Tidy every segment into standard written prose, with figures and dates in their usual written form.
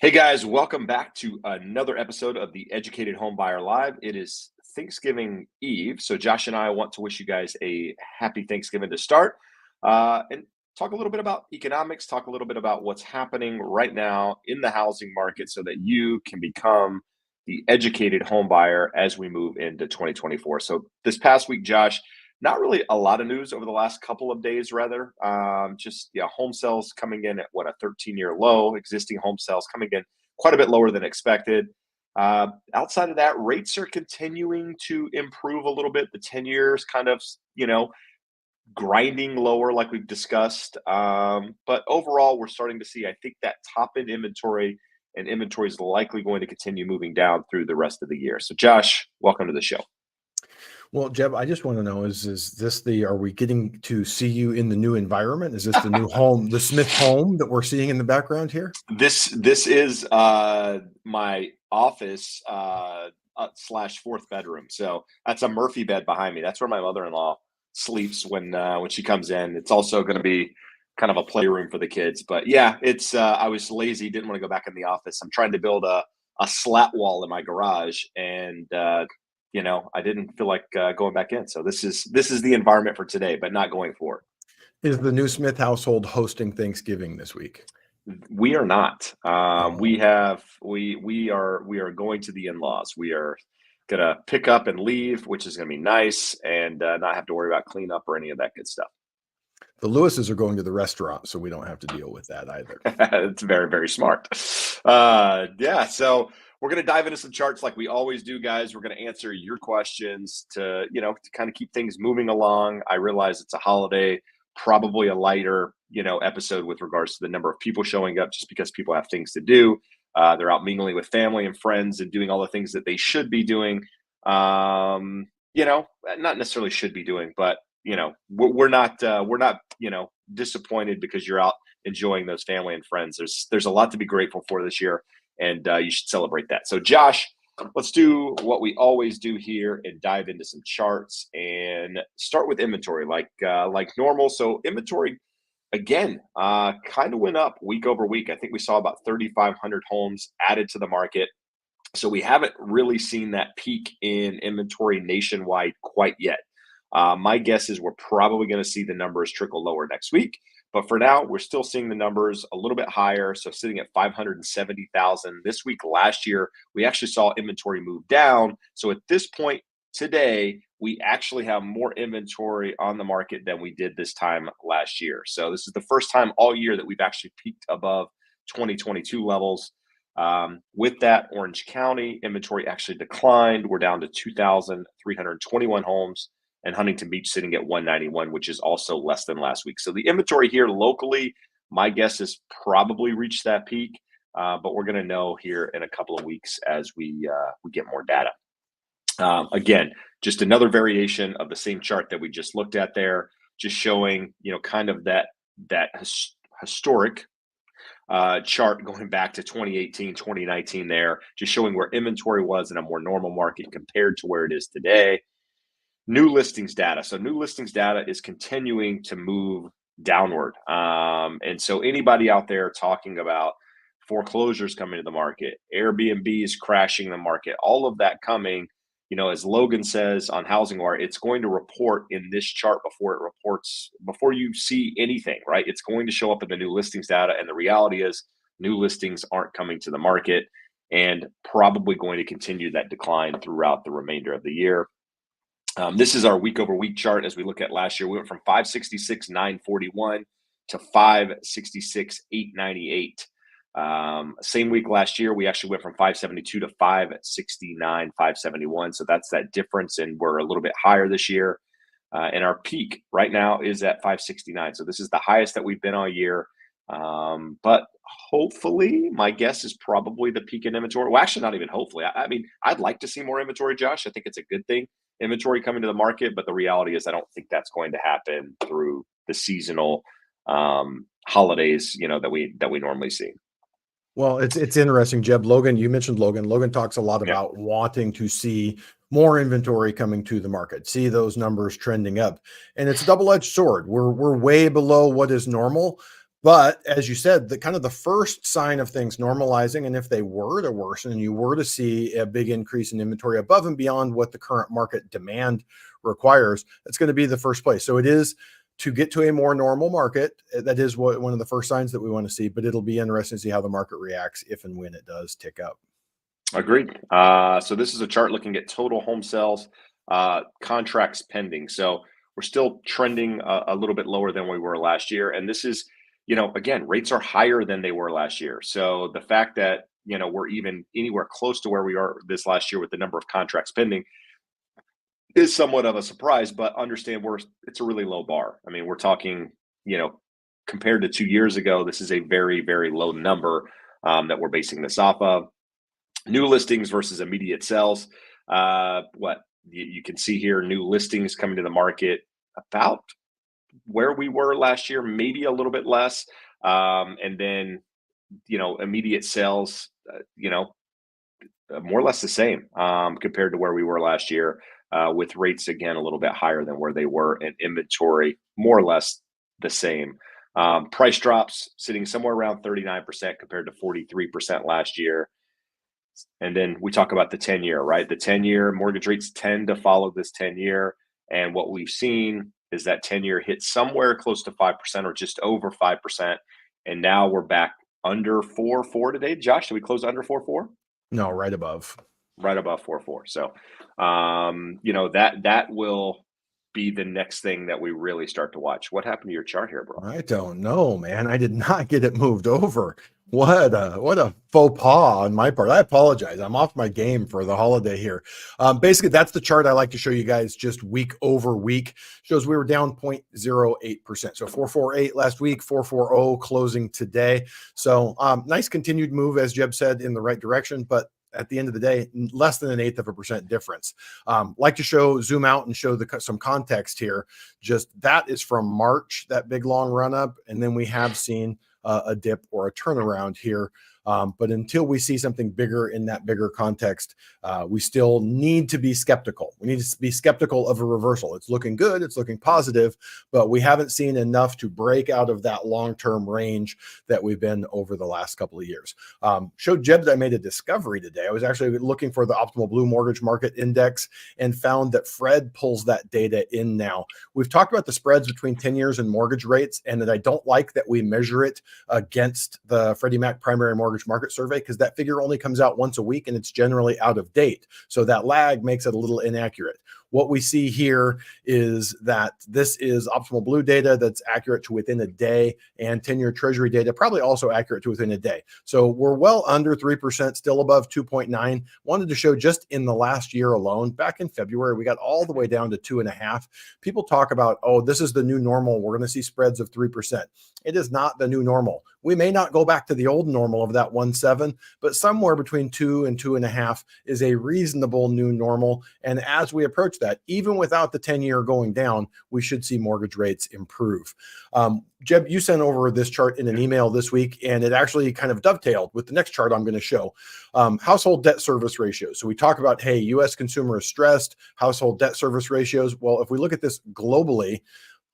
Hey guys, welcome back to another episode of the Educated Homebuyer Live. It is Thanksgiving Eve, so Josh and I want to wish you guys a happy Thanksgiving to start, and talk a little bit about economics, talk a little bit about what's happening right now in the housing market so that you can become the educated home buyer as we move into 2024. So this past week, Josh, not really a lot of news over the last couple of days, rather. Just home sales coming in at what, a 13-year low, existing home sales coming in quite a bit lower than expected. Outside of that, rates are continuing to improve a little bit. The 10 years kind of, grinding lower like we've discussed. But overall, we're starting to see, I think, that top end inventory, and inventory is likely going to continue moving down through the rest of the year. So Josh, welcome to the show. Well, Jeb, I just want to know, is this are we getting to see you in the new environment? Is this the new home, the Smith home that we're seeing in the background here? This is my office slash fourth bedroom. So that's a Murphy bed behind me. That's where my mother-in-law sleeps when she comes in. It's also going to be kind of a playroom for the kids. But yeah, it's I was lazy, didn't want to go back in the office. I'm trying to build a slat wall in my garage, and I didn't feel like going back in. So this is the environment for today, but not going forward. Is the new Smith household hosting Thanksgiving this week? We are not. We are going to the in-laws. We are gonna pick up and leave, which is gonna be nice, and not have to worry about cleanup or any of that good stuff. The Lewises are going to the restaurant, so we don't have to deal with that either. It's very, very smart. So we're going to dive into some charts like we always do, guys. We're going to answer your questions to kind of keep things moving along. I realize it's a holiday, probably a lighter, episode with regards to the number of people showing up, just because people have things to do. They're out mingling with family and friends and doing all the things that they should be doing. Not necessarily should be doing, but we're not disappointed because you're out enjoying those family and friends. There's a lot to be grateful for this year, and you should celebrate that. So Josh, let's do what we always do here and dive into some charts and start with inventory like normal. So inventory again kind of went up week over week. I think we saw about 3,500 homes added to the market. So we haven't really seen that peak in inventory nationwide quite yet. My guess is we're probably going to see the numbers trickle lower next week. But for now, we're still seeing the numbers a little bit higher. So sitting at 570,000 this week. Last year, we actually saw inventory move down. So at this point today, we actually have more inventory on the market than we did this time last year. So this is the first time all year that we've actually peaked above 2022 levels. With that, Orange County inventory actually declined. We're down to 2,321 homes. And Huntington Beach sitting at 191, which is also less than last week. So the inventory here locally, my guess is probably reached that peak, but we're going to know here in a couple of weeks as we get more data. Again, just another variation of the same chart that we just looked at there, just showing kind of that historic chart going back to 2018, 2019 there, just showing where inventory was in a more normal market compared to where it is today. New listings data. So new listings data is continuing to move downward. And so anybody out there talking about foreclosures coming to the market, Airbnb is crashing the market, all of that coming, as Logan says on Housing Wire, it's going to report in this chart before you see anything, right? It's going to show up in the new listings data. And the reality is new listings aren't coming to the market and probably going to continue that decline throughout the remainder of the year. This is our week over week chart. As we look at last year, we went from 566,941 to 566,898. Same week last year, we actually went from 572 to 569,571. So that's that difference, and we're a little bit higher this year. And our peak right now is at 569. So this is the highest that we've been all year. But hopefully, my guess is probably the peak in inventory. Well, actually, not even hopefully. I mean, I'd like to see more inventory, Josh. I think it's a good thing, inventory coming to the market. But the reality is I don't think that's going to happen through the seasonal holidays, that we normally see. Well, it's interesting, Jeb. Logan, you mentioned Logan. Logan talks a lot about wanting to see more inventory coming to the market, see those numbers trending up. And it's a double-edged sword. We're way below what is normal, But as you said, the kind of the first sign of things normalizing, and if they were to worsen and you were to see a big increase in inventory above and beyond what the current market demand requires, that's going to be the first place. So it is to get to a more normal market. That is what one of the first signs that we want to see, but it'll be interesting to see how the market reacts if and when it does tick up. Agreed. So this is a chart looking at total home sales, contracts pending. So we're still trending a little bit lower than we were last year. And this is, again, rates are higher than they were last year. So the fact that, we're even anywhere close to where we are this last year with the number of contracts pending is somewhat of a surprise, but understand it's a really low bar. I mean, we're talking, compared to 2 years ago, this is a very, very low number that we're basing this off of. New listings versus immediate sales. What you can see here, new listings coming to the market about where we were last year, maybe a little bit less. And then, immediate sales, more or less the same compared to where we were last year, with rates again a little bit higher than where they were, and inventory more or less the same. Price drops sitting somewhere around 39% compared to 43% last year. And then we talk about the 10-year, right? The 10-year mortgage rates tend to follow this 10-year. And what we've seen is that 10-year hit somewhere close to 5% or just over 5%. And now we're back under 4.4 today. Josh, did we close under 4.4? No, right above. Right above 4.4. So, that will be the next thing that we really start to watch. What happened to your chart here, bro? I don't know, man. I did not get it moved over. What a faux pas on my part. I apologize. I'm off my game for the holiday here. Basically, that's the chart I like to show you guys just week over week. Shows we were down 0.08%. So 448 last week, 440 closing today. So nice continued move, as Jeb said, in the right direction, but at the end of the day, less than 1/8% difference. Like to zoom out and show some context here. Just that is from March, that big long run up. And then we have seen a dip or a turnaround here. But until we see something bigger in that bigger context, we still need to be skeptical. We need to be skeptical of a reversal. It's looking good. It's looking positive, but we haven't seen enough to break out of that long-term range that we've been over the last couple of years. Showed Jeb that I made a discovery today. I was actually looking for the optimal blue mortgage market index and found that Fred pulls that data in now. We've talked about the spreads between 10 years and mortgage rates, and that I don't like that we measure it against the Freddie Mac primary mortgage market survey, because that figure only comes out once a week and it's generally out of date. So that lag makes it a little inaccurate. What we see here is that this is optimal blue data that's accurate to within a day, and 10-year treasury data probably also accurate to within a day. So we're well under 3%, still above 2.9. Wanted to show just in the last year alone, back in February, we got all the way down to 2.5. People talk about, oh, this is the new normal. We're going to see spreads of 3%. It is not the new normal. We may not go back to the old normal of that 1.7, but somewhere between 2 and 2.5 is a reasonable new normal. And as we approach that, even without the 10-year going down, we should see mortgage rates improve. Jeb, you sent over this chart in an email this week, and it actually kind of dovetailed with the next chart I'm going to show. Household debt service ratios. So we talk about, hey, U.S. consumer is stressed, household debt service ratios. Well, if we look at this globally,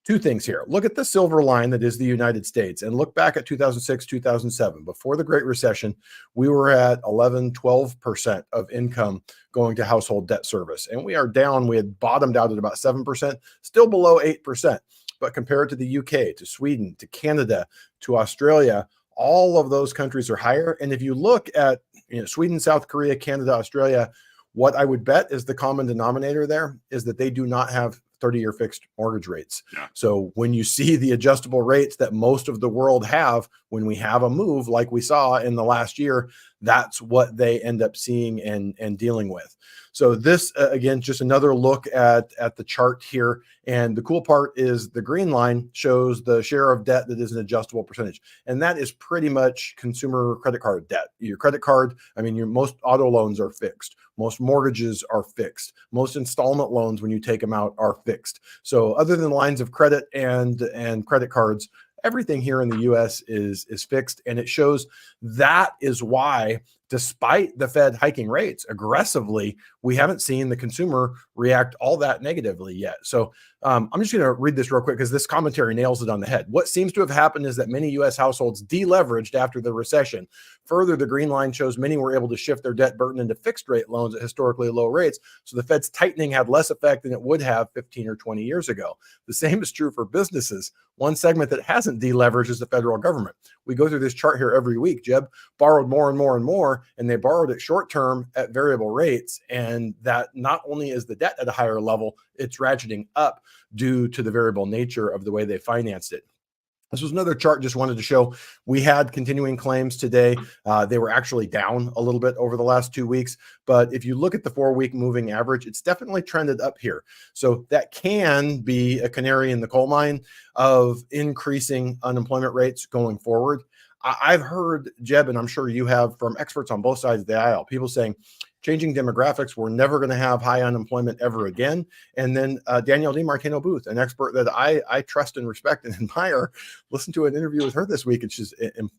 two things here. Look at the silver line that is the United States, and look back at 2006, 2007. Before the Great Recession, we were at 11, 12% of income going to household debt service. And we are down. We had bottomed out at about 7%, still below 8%. But compared to the UK, to Sweden, to Canada, to Australia, all of those countries are higher. And if you look at Sweden, South Korea, Canada, Australia, what I would bet is the common denominator there is that they do not have 30-year fixed mortgage rates. Yeah. So when you see the adjustable rates that most of the world have, when we have a move like we saw in the last year, that's what they end up seeing and dealing with. So this, again, just another look at the chart here. And the cool part is the green line shows the share of debt that is an adjustable percentage. And that is pretty much consumer credit card debt. Your credit card, I mean, your most auto loans are fixed. Most mortgages are fixed. Most installment loans, when you take them out, are fixed. So other than lines of credit and credit cards, everything here in the US is fixed. And it shows that is why despite the Fed hiking rates aggressively, we haven't seen the consumer react all that negatively yet. So I'm just going to read this real quick because this commentary nails it on the head. What seems to have happened is that many U.S. households deleveraged after the recession. Further, the green line shows many were able to shift their debt burden into fixed rate loans at historically low rates. So the Fed's tightening had less effect than it would have 15 or 20 years ago. The same is true for businesses. One segment that hasn't deleveraged is the federal government. We go through this chart here every week. Jeb borrowed more and more and more, and they borrowed it short term at variable rates. And that not only is the debt at a higher level, it's ratcheting up due to the variable nature of the way they financed it. This was another chart just wanted to show we had continuing claims today. They were actually down a little bit over the last 2 weeks. But if you look at the 4-week moving average, it's definitely trended up here. So that can be a canary in the coal mine of increasing unemployment rates going forward. I've heard, Jeb, and I'm sure you have, from experts on both sides of the aisle, people saying changing demographics, we're never going to have high unemployment ever again. And then Danielle DiMartino Booth, an expert that I trust and respect and admire, listened to an interview with her this week, and she's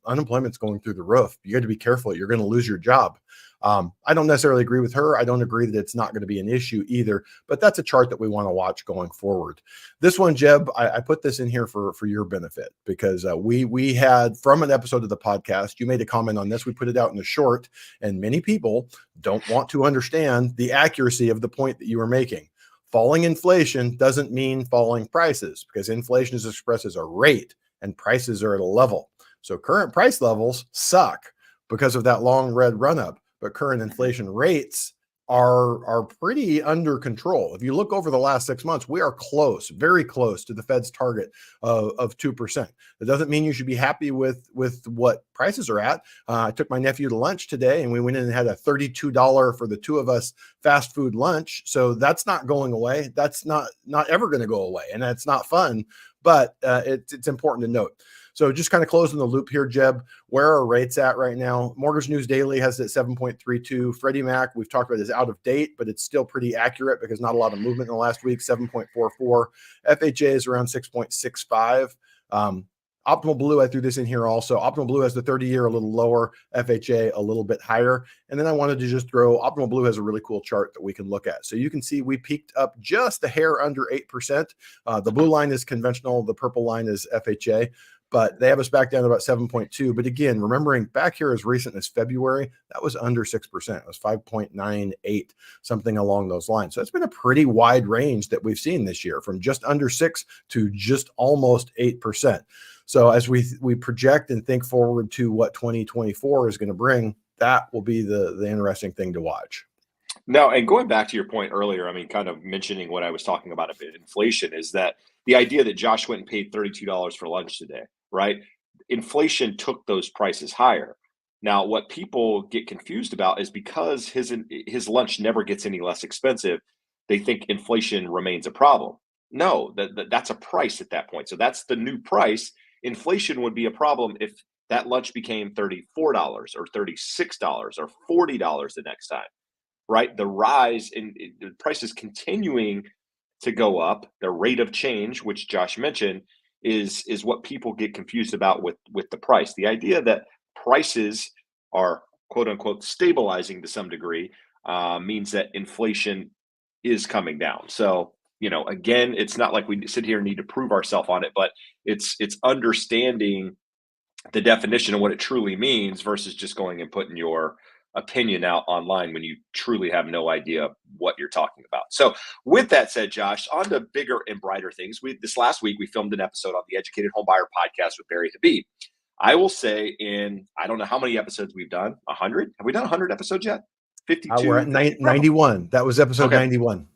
unemployment's going through the roof. You got to be careful. You're going to lose your job. I don't necessarily agree with her. I don't agree that it's not going to be an issue either, but that's a chart that we want to watch going forward. This one, Jeb, I put this in here for your benefit because we had, from an episode of the podcast, you made a comment on this. We put it out in a short, and many people don't want to understand the accuracy of the point that you were making. Falling inflation doesn't mean falling prices, because inflation is expressed as a rate and prices are at a level. So current price levels suck because of that long red run up. But current inflation rates are pretty under control. If you look over the last 6 months, we are close, very close to the Fed's target of 2%. That doesn't mean you should be happy with what prices are at. I took my nephew to lunch today, and we went in and had a $32 for the two of us fast food lunch. So that's not going away. That's not ever going to go away, and that's not fun. But it's important to note. So just kind of closing the loop here, Jeb, where are rates at right now? Mortgage News Daily has it at 7.32. Freddie Mac, we've talked about, is out of date, but it's still pretty accurate because not a lot of movement in the last week, 7.44. FHA is around 6.65. Optimal Blue, I threw this in here also. Optimal Blue has the 30-year a little lower, FHA a little bit higher. And then I wanted to just throw, Optimal Blue has a really cool chart that we can look at. So you can see we peaked up just a hair under 8%. The blue line is conventional. The purple line is FHA. But they have us back down to about 7.2. But again, remembering back here as recent as February, that was under 6%. It was 5.98, something along those lines. So it's been a pretty wide range that we've seen this year, from just under 6 to just almost 8%. So as we project and think forward to what 2024 is going to bring, that will be the interesting thing to watch. No, and going back to your point earlier, I mean, kind of mentioning what I was talking about a bit, inflation, is that the idea that Josh went and paid $32 for lunch today, right? Inflation took those prices higher. Now, what people get confused about is because his lunch never gets any less expensive, they think inflation remains a problem. No, that's a price at that point. So that's the new price. Inflation would be a problem if that lunch became $34 or $36 or $40 the next time, right? The rise in the prices continuing to go up, the rate of change, which Josh mentioned, is what people get confused about with the price. The idea that prices are quote unquote stabilizing to some degree means that inflation is coming down. So, again, it's not like we sit here and need to prove ourselves on it, but it's understanding the definition of what it truly means versus just going and putting your opinion out online when you truly have no idea what you're talking about. So with that said, Josh, on to bigger and brighter things. This last week we filmed an episode on the Educated Homebuyer podcast with Barry Habib. I will say, I don't know how many episodes we've done. 100? Have we done 100 episodes yet? 52? We're at 91. That was episode 91.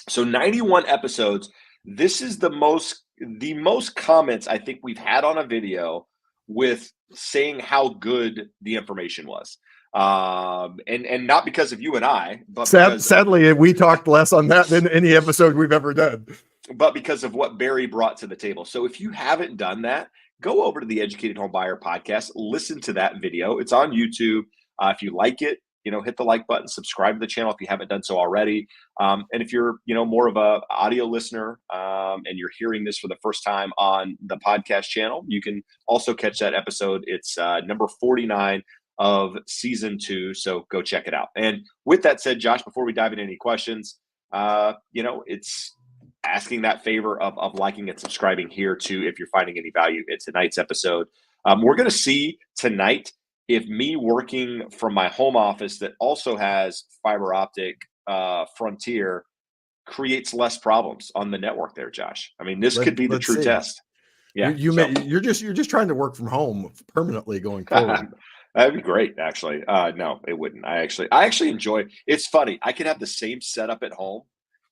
So 91 episodes. This is the most comments I think we've had on a video with saying how good the information was. And not because of you and I, but sadly, we talked less on that than any episode we've ever done. But because of what Barry brought to the table. So if you haven't done that, go over to the Educated Homebuyer podcast, listen to that video. It's on YouTube. If you like it, hit the like button, subscribe to the channel if you haven't done so already. And if you're, more of a audio listener and you're hearing this for the first time on the podcast channel, you can also catch that episode. It's number 49 of season 2. So go check it out. And with that said, Josh, before we dive into any questions, it's asking that favor of liking and subscribing here too if you're finding any value in tonight's episode. We're going to see tonight if me working from my home office that also has fiber optic Frontier creates less problems on the network there, Josh. I mean, this could be the Let's true see. test. Yeah. So You're just trying to work from home permanently going forward. that'd be great, actually. No, it wouldn't. I actually enjoy. It's funny. I could have the same setup at home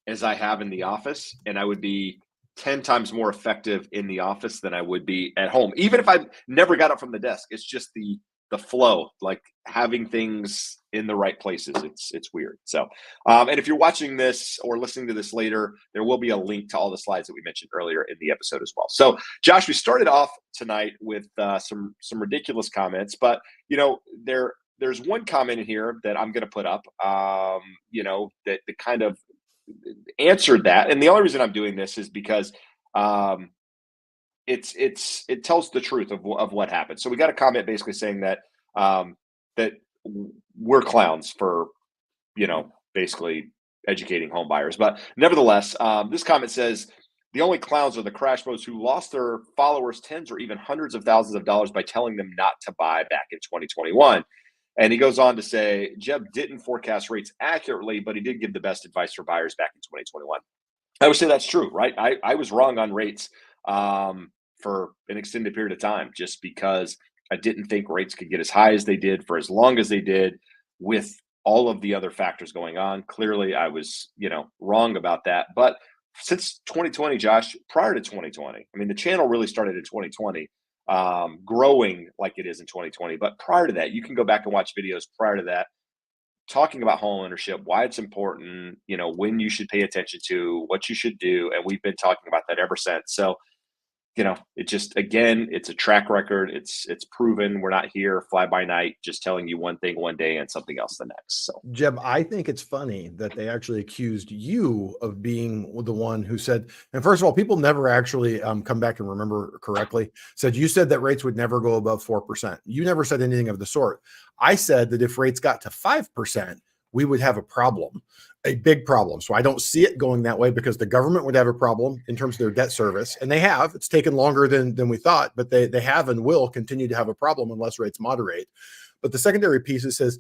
as I have in the office, and I would be 10 times more effective in the office than I would be at home. Even if I never got up from the desk, it's just the flow, like having things in the right places. It's weird. So, and if you're watching this or listening to this later, there will be a link to all the slides that we mentioned earlier in the episode as well. So, Josh, we started off tonight with some ridiculous comments, but there's one comment in here that I'm going to put up, that kind of answered that. And the only reason I'm doing this is because it tells the truth of what happened. So we got a comment basically saying that that we're clowns for basically educating home buyers. But nevertheless, this comment says the only clowns are the crash boats who lost their followers tens or even hundreds of thousands of dollars by telling them not to buy back in 2021. And he goes on to say, Jeb didn't forecast rates accurately, but he did give the best advice for buyers back in 2021. I would say that's true, right? I was wrong on rates for an extended period of time just because I didn't think rates could get as high as they did for as long as they did with all of the other factors going on. Clearly, I was, wrong about that. But since 2020, Josh, prior to 2020, I mean, the channel really started in 2020, growing like it is in 2020. But prior to that, you can go back and watch videos prior to that, talking about home ownership, why it's important, when you should pay attention to, what you should do. And we've been talking about that ever since. So, it just, again, it's a track record. It's proven. We're not here fly by night, just telling you one thing one day and something else the next. So, Jeb, I think it's funny that they actually accused you of being the one who said, and first of all, people never actually come back and remember correctly, said you said that rates would never go above 4%. You never said anything of the sort. I said that if rates got to 5%, we would have a problem, a big problem. So I don't see it going that way because the government would have a problem in terms of their debt service. And they have. It's taken longer than we thought, but they have and will continue to have a problem unless rates moderate. But the secondary piece, it says,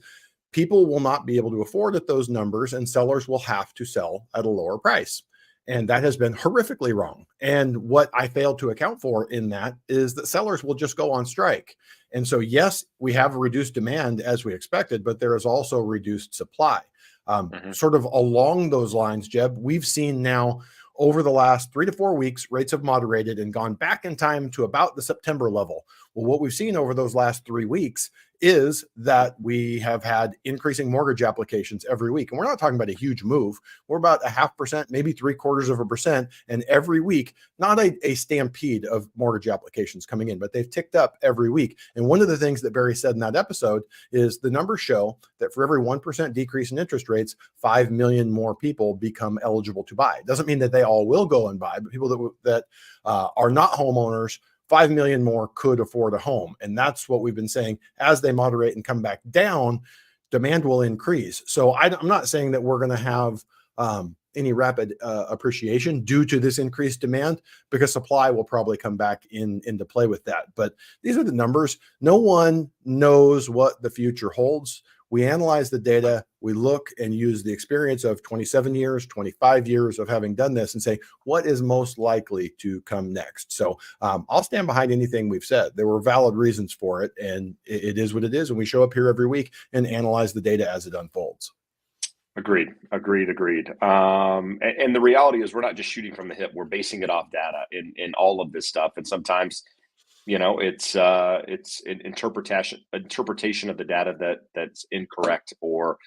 people will not be able to afford at those numbers and sellers will have to sell at a lower price. And that has been horrifically wrong. And what I failed to account for in that is that sellers will just go on strike. And so, yes, we have a reduced demand as we expected, but there is also reduced supply. Sort of along those lines, Jeb, we've seen now over the last 3 to 4 weeks, rates have moderated and gone back in time to about the September level. Well, what we've seen over those last 3 weeks is that we have had increasing mortgage applications every week. And we're not talking about a huge move. We're about 0.5%, maybe 0.75%. And every week, not a stampede of mortgage applications coming in, but they've ticked up every week. And one of the things that Barry said in that episode is the numbers show that for every 1% decrease in interest rates, 5 million more people become eligible to buy. It doesn't mean that they all will go and buy, but people that are not homeowners, 5 million more could afford a home. And that's what we've been saying. As they moderate and come back down, demand will increase. So I'm not saying that we're going to have any rapid appreciation due to this increased demand, because supply will probably come back into play with that. But these are the numbers. No one knows what the future holds. We analyze the data, we look and use the experience of 27 years, 25 years of having done this and say, what is most likely to come next? So I'll stand behind anything we've said. There were valid reasons for it, and it is what it is. And we show up here every week and analyze the data as it unfolds. Agreed. And the reality is we're not just shooting from the hip. We're basing it off data in all of this stuff. And sometimes, it's an interpretation of the data that's incorrect or,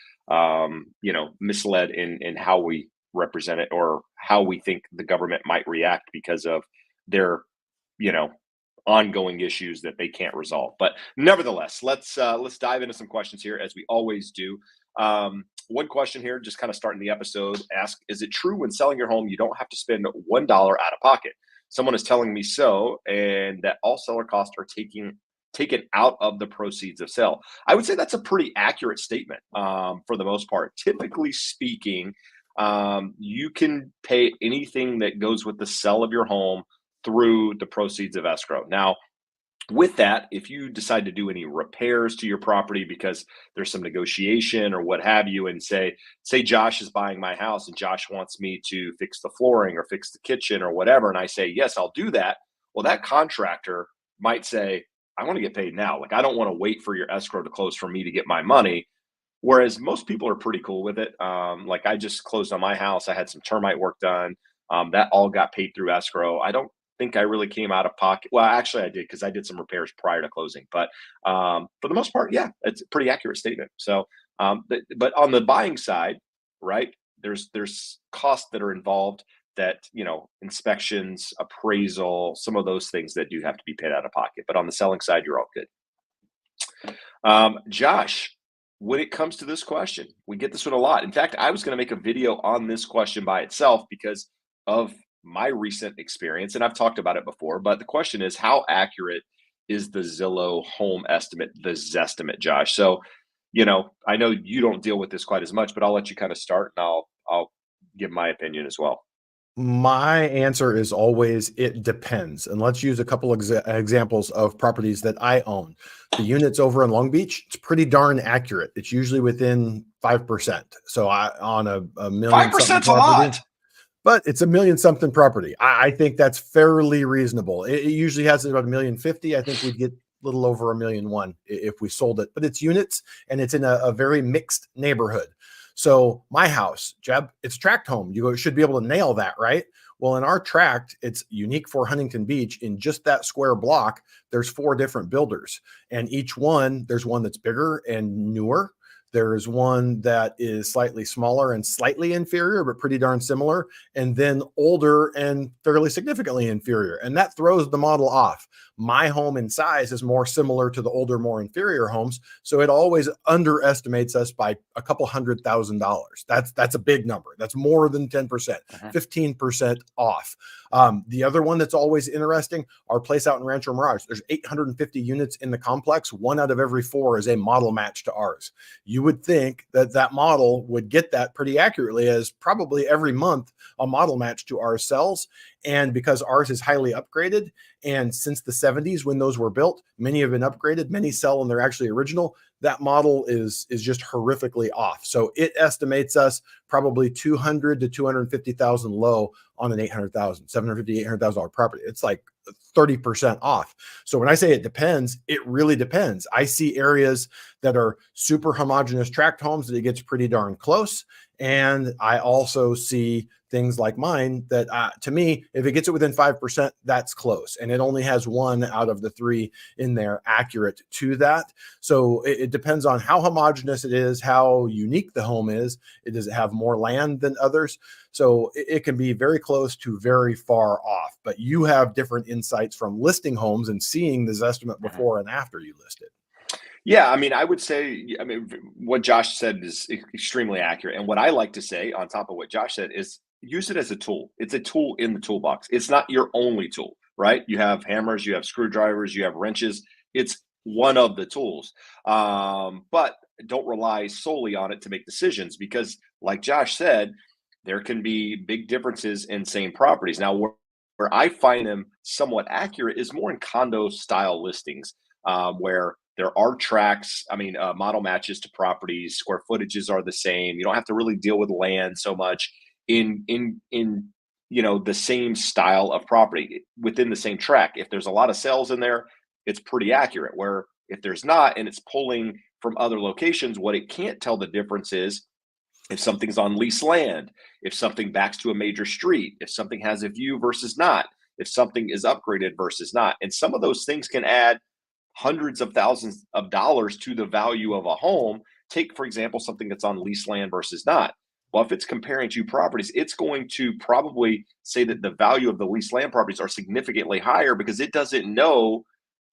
misled in how we represent it or how we think the government might react because of their, ongoing issues that they can't resolve. But nevertheless, let's dive into some questions here as we always do. One question here, just kind of starting the episode, ask, is it true when selling your home, you don't have to spend $1 out of pocket? Someone is telling me so, and that all seller costs are taken taken out of the proceeds of sale. I would say that's a pretty accurate statement for the most part. Typically speaking, you can pay anything that goes with the sale of your home through the proceeds of escrow. Now, with that, if you decide to do any repairs to your property because there's some negotiation or what have you, and say Josh is buying my house and Josh wants me to fix the flooring or fix the kitchen or whatever, and I say yes, I'll do that. Well, that contractor might say, I want to get paid now. Like, I don't want to wait for your escrow to close for me to get my money. Whereas most people are pretty cool with it. Like, I just closed on my house. I had some termite work done. That all got paid through escrow. I don't think I really came out of pocket. Well, actually, I did because I did some repairs prior to closing. But for the most part, yeah, it's a pretty accurate statement. So, but on the buying side, right? There's costs that are involved, that, inspections, appraisal, some of those things that do have to be paid out of pocket. But on the selling side, you're all good. Josh, when it comes to this question, we get this one a lot. In fact, I was going to make a video on this question by itself because of my recent experience, and I've talked about it before. But the question is, how accurate is the Zillow home estimate, the Zestimate, Josh? So, I know you don't deal with this quite as much, but I'll let you kind of start, and I'll give my opinion as well. My answer is always it depends. And let's use a couple examples of properties that I own. The units over in Long Beach, it's pretty darn accurate. It's usually within 5%. So on a million Five something percent's a property, lot. but it's a million something property. I think that's fairly reasonable. It usually has about 1,050,000. I think we'd get a little over 1,000,001 if we sold it, but it's units and it's in a very mixed neighborhood. So my house, Jeb, it's tract home. You should be able to nail that, right? Well, in our tract, it's unique for Huntington Beach. In just that square block, there's 4 different builders, and each one, there's one that's bigger and newer. There's one that is slightly smaller and slightly inferior, but pretty darn similar, and then older and fairly significantly inferior. And that throws the model off. My home in size is more similar to the older, more inferior homes. So it always underestimates us by a couple $100,000. That's a big number. That's more than 10%, 15% off. The other one that's always interesting, our place out in Rancho Mirage, there's 850 units in the complex. 1 out of every 4 is a model match to ours. You would think that that model would get that pretty accurately, as probably every month a model match to ours sells. And because ours is highly upgraded, and since the 70s when those were built, many have been upgraded, many sell and they're actually original, that model is just horrifically off. So it estimates us probably 200 to 250,000 low on an 800,000, 750, $800,000 property. It's like 30% off. So when I say it depends, it really depends. I see areas that are super homogeneous tract homes that it gets pretty darn close. And I also see things like mine that, to me, if it gets it within 5%, that's close. And it only has 1 out of the 3 in there accurate to that. So it depends on how homogeneous it is, how unique the home is. Does it have more land than others? So it can be very close to very far off. But you have different insights from listing homes and seeing this estimate before and after you list it. Yeah, I mean, I would say, what Josh said is extremely accurate. And what I like to say on top of what Josh said is use it as a tool. It's a tool in the toolbox. It's not your only tool, right? You have hammers, you have screwdrivers, you have wrenches. It's one of the tools. But don't rely solely on it to make decisions because, like Josh said, there can be big differences in same properties. Now, where I find them somewhat accurate is more in condo style listings, where there are tracks, model matches to properties, square footages are the same. You don't have to really deal with land so much in the same style of property within the same track. If there's a lot of sales in there, it's pretty accurate. Where if there's not and it's pulling from other locations, what it can't tell the difference is if something's on leased land, if something backs to a major street, if something has a view versus not, if something is upgraded versus not. And some of those things can add hundreds of thousands of dollars to the value of a home. Take, for example, something that's on leased land versus not. Well, if it's comparing 2 properties, it's going to probably say that the value of the leased land properties are significantly higher because it doesn't know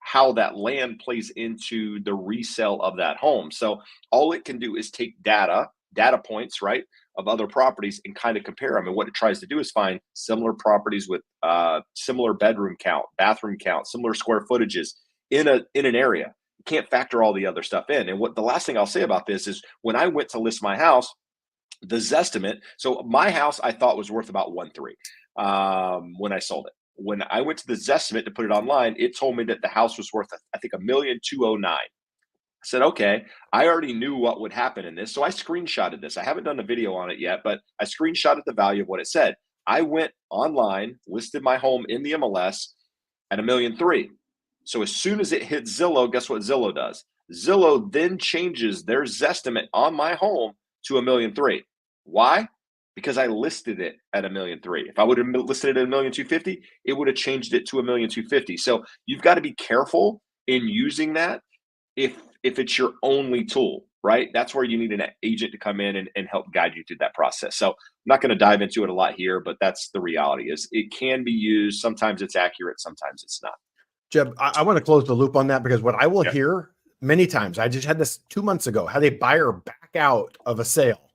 how that land plays into the resale of that home. So all it can do is take data points, right, of other properties and kind of compare them. And what it tries to do is find similar properties with similar bedroom count, bathroom count, similar square footages in an area. You can't factor all the other stuff in. And what the last thing I'll say about this is when I went to list my house, the Zestimate. So my house I thought was worth about 1.3 when I sold it. When I went to the Zestimate to put it online, it told me that the house was worth I think 1,209,000. I said, okay, I already knew what would happen in this. So I screenshotted this. I haven't done a video on it yet, but I screenshotted the value of what it said. I went online, listed my home in the MLS at 1,300,000. So as soon as it hit Zillow, guess what Zillow does? Zillow then changes their Zestimate on my home to 1,300,000. Why? Because I listed it at 1,300,000. If I would have listed it at 1,250,000, it would have changed it to 1,250,000. So you've got to be careful in using that if it's your only tool, right? That's where you need an agent to come in and help guide you through that process. So I'm not going to dive into it a lot here, but that's the reality is it can be used. Sometimes it's accurate, sometimes it's not. Jeb, I want to close the loop on that because what I will Yeah. hear many times, I just had this 2 months ago, had a buyer back out of a sale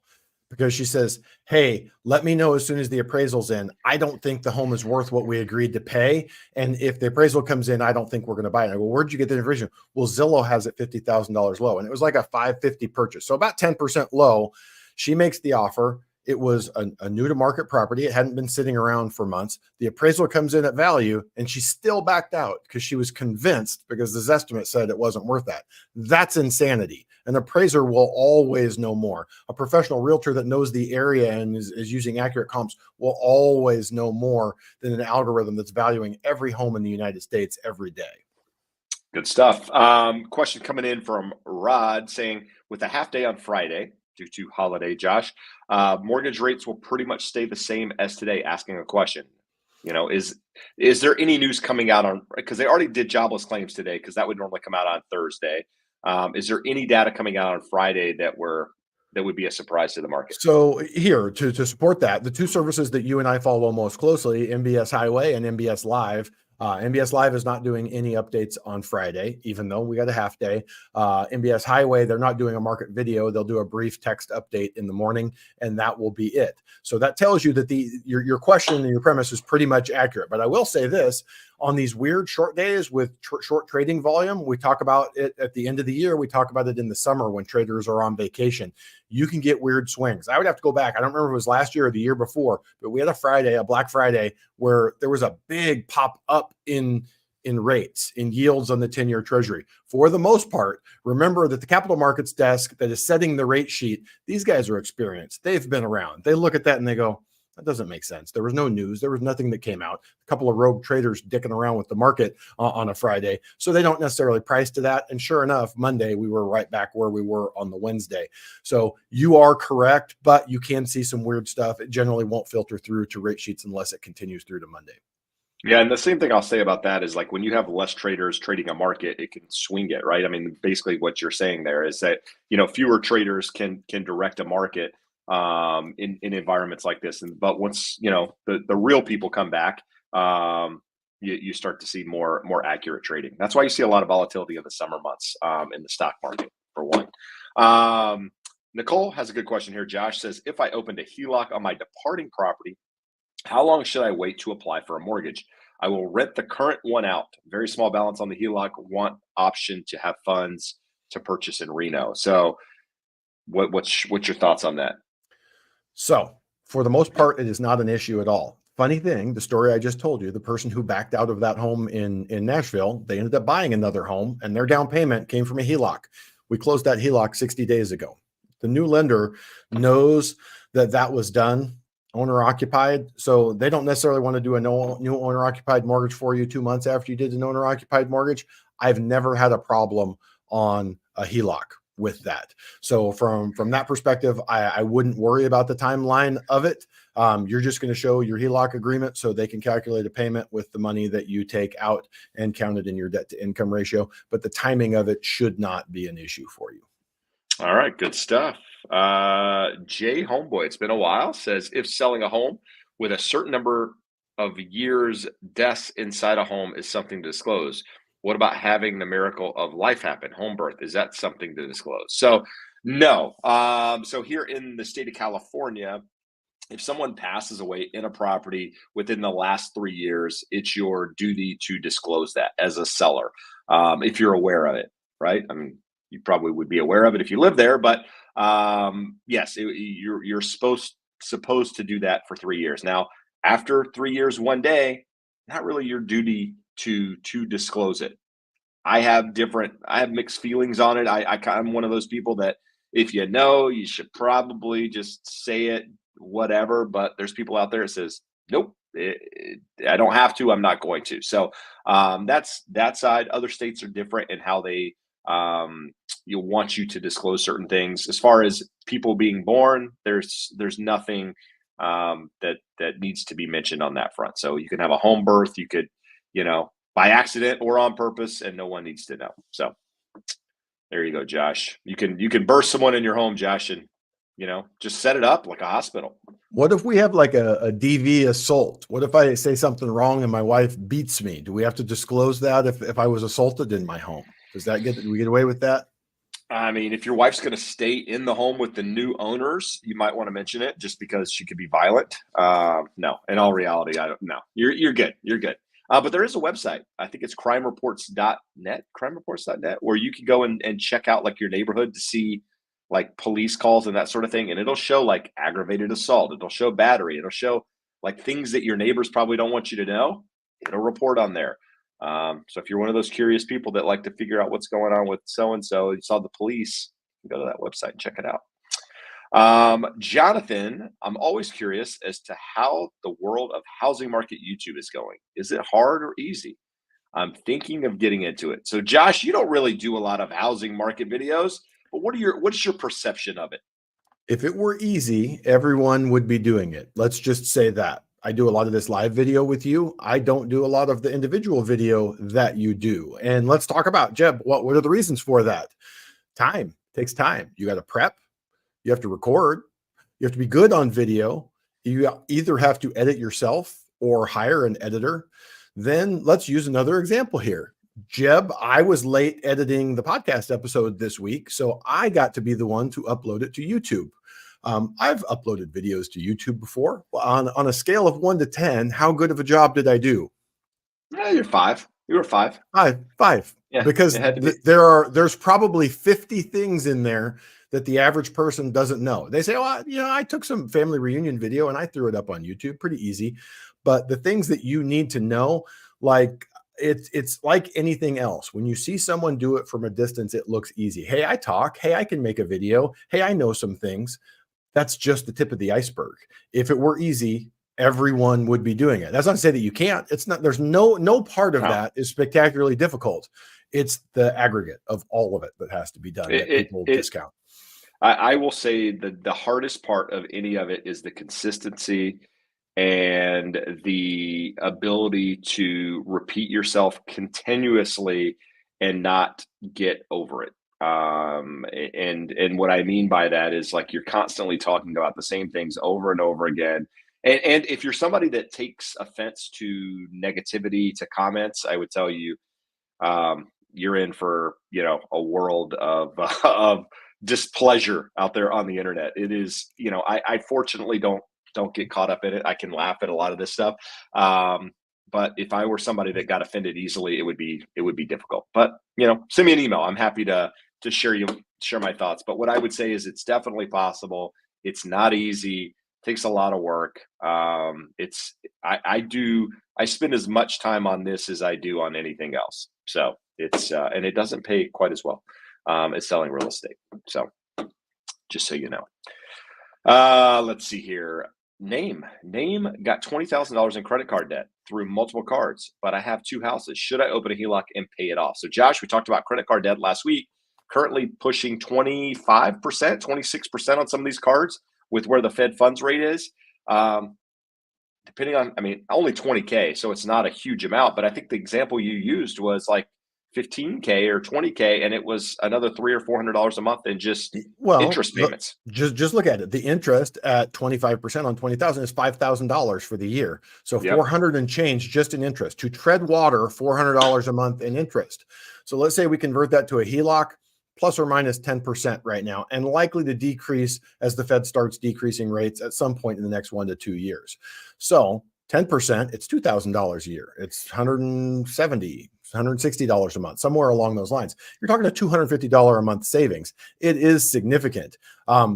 because she says, hey, let me know as soon as the appraisal's in. I don't think the home is worth what we agreed to pay. And if the appraisal comes in, I don't think we're going to buy it. I go, where'd you get the information? Well, Zillow has it $50,000 low. And it was like a 550 purchase. So about 10% low. She makes the offer. It was a new to market property. It hadn't been sitting around for months. The appraisal comes in at value and she still backed out because she was convinced because the Zestimate said it wasn't worth that. That's insanity. An appraiser will always know more. A professional realtor that knows the area and is using accurate comps will always know more than an algorithm that's valuing every home in the United States every day. Good stuff. Question coming in from Rod saying, with a half day on Friday due to holiday, Josh, mortgage rates will pretty much stay the same as today. Asking a question, is there any news coming out on, because they already did jobless claims today, because that would normally come out on Thursday. Is there any data coming out on Friday that would be a surprise to the market? So here to support that, the two services that you and I follow most closely, MBS Highway and MBS Live. MBS Live is not doing any updates on Friday, even though we got a half day. MBS Highway, they're not doing a market video. They'll do a brief text update in the morning, and that will be it. So that tells you that your question and your premise is pretty much accurate. But I will say this, on these weird short days with short trading volume, we talk about it at the end of the year. We talk about it in the summer when traders are on vacation. You can get weird swings. I would have to go back. I don't remember if it was last year or the year before, but we had a Black Friday, where there was a big pop up in rates, in yields on the 10-year treasury. For the most part, remember that the capital markets desk that is setting the rate sheet, these guys are experienced. They've been around. They look at that and they go, that doesn't make sense. There was no news. There was nothing that came out. A couple of rogue traders dicking around with the market on a Friday. So they don't necessarily price to that. And sure enough, Monday, we were right back where we were on the Wednesday. So you are correct, but you can see some weird stuff. It generally won't filter through to rate sheets unless it continues through to Monday. Yeah, and the same thing I'll say about that is, like, when you have less traders trading a market, it can swing it, right? I mean, basically what you're saying there is that, fewer traders can direct a market in environments like this. But once, the real people come back, you start to see more accurate trading. That's why you see a lot of volatility in the summer months in the stock market, for one. Nicole has a good question here. Josh says, if I opened a HELOC on my departing property, how long should I wait to apply for a mortgage? I will rent the current one out. Very small balance on the HELOC. Want option to have funds to purchase in Reno. So, what's your thoughts on that? So, for the most part, it is not an issue at all. Funny thing, the story I just told you, the person who backed out of that home in Nashville, they ended up buying another home, and their down payment came from a HELOC. We closed that HELOC 60 days ago. The new lender knows that was done owner occupied. So they don't necessarily want to do a new owner occupied mortgage for you 2 months after you did an owner occupied mortgage. I've never had a problem on a HELOC with that. So from that perspective, I wouldn't worry about the timeline of it. You're just going to show your HELOC agreement so they can calculate a payment with the money that you take out and count it in your debt to income ratio. But the timing of it should not be an issue for you. All right, good stuff. Jay Homeboy, it's been a while, says, if selling a home with a certain number of years deaths inside a home is something to disclose, what about having the miracle of life happen, home birth? Is that something to disclose? So no. So here in the state of California, if someone passes away in a property within the last 3 years, it's your duty to disclose that as a seller. if you're aware of it, right? I mean, you probably would be aware of it if you live there, but yes, you're supposed to do that for 3 years. Now, after 3 years, one day, not really your duty to disclose it. I have mixed feelings on it. I'm one of those people that if you know, you should probably just say it, whatever. But there's people out there that says, nope, I don't have to. I'm not going to. So that's that side. Other states are different in how they you want you to disclose certain things. As far as people being born, there's nothing that needs to be mentioned on that front. So you can have a home birth. You could, you know, by accident or on purpose, and no one needs to know. So there you go, Josh. You can burst someone in your home, Josh, and just set it up like a hospital. What if we have like a DV assault? What if I say something wrong and my wife beats me? Do we have to disclose that if I was assaulted in my home? Do we get away with that? I mean, if your wife's going to stay in the home with the new owners, you might want to mention it just because she could be violent. No, in all reality, I don't know. You're good. You're good. But there is a website. I think it's crimereports.net, where you can go and check out like your neighborhood to see like police calls and that sort of thing. And it'll show like aggravated assault. It'll show battery. It'll show like things that your neighbors probably don't want you to know. It'll report on there. So if you're one of those curious people that like to figure out what's going on with so-and-so, you saw the police, go to that website and check it out. Jonathan, I'm always curious as to how the world of housing market YouTube is going. Is it hard or easy? I'm thinking of getting into it. So Josh, you don't really do a lot of housing market videos, but what's your perception of it? If it were easy, everyone would be doing it. Let's just say that. I do a lot of this live video with you. I don't do a lot of the individual video that you do. And let's talk about, Jeb, what are the reasons for that? Time. Takes time. You got to prep. You have to record. You have to be good on video. You either have to edit yourself or hire an editor. Then let's use another example here. Jeb, I was late editing the podcast episode this week, so I got to be the one to upload it to YouTube. I've uploaded videos to YouTube before. On a scale of 1 to 10, how good of a job did I do? Yeah, you're 5. You were 5. Five. Yeah, because there's probably 50 things in there that the average person doesn't know. They say, oh, I took some family reunion video and I threw it up on YouTube. Pretty easy. But the things that you need to know, like it's like anything else. When you see someone do it from a distance, it looks easy. Hey, I talk. Hey, I can make a video. Hey, I know some things. That's just the tip of the iceberg. If it were easy, everyone would be doing it. That's not to say that you can't. It's not. There's no part of that is spectacularly difficult. It's the aggregate of all of it that has to be done that people discount. I will say that the hardest part of any of it is the consistency and the ability to repeat yourself continuously and not get over it. And what I mean by that is like you're constantly talking about the same things over and over again. And if you're somebody that takes offense to negativity, to comments, I would tell you you're in for a world of of displeasure out there on the internet. It is, I fortunately don't get caught up in it. I can laugh at a lot of this stuff. But if I were somebody that got offended easily, it would be difficult. But send me an email. I'm happy to share my thoughts. But what I would say is it's definitely possible. It's not easy. It takes a lot of work. I spend as much time on this as I do on anything else. So it's and it doesn't pay quite as well as selling real estate. So just so you know. Let's see here. Name got $20,000 in credit card debt through multiple cards, but I have 2 houses. Should I open a HELOC and pay it off? So Josh, we talked about credit card debt last week, currently pushing 25%, 26% on some of these cards with where the Fed funds rate is. Depending on, only 20K, so it's not a huge amount, but I think the example you used was like 15K or 20K, and it was another $300 or $400 a month in just interest payments. Just look at it. The interest at 25% on 20,000 is $5,000 for the year. So 400 and change just in interest. To tread water, $400 a month in interest. So let's say we convert that to a HELOC, plus or minus 10% right now, and likely to decrease as the Fed starts decreasing rates at some point in the next 1 to 2 years. So 10%, it's $2,000 a year. It's $170,000, $160 a month, somewhere along those lines. You're talking a $250 a month savings. It is significant.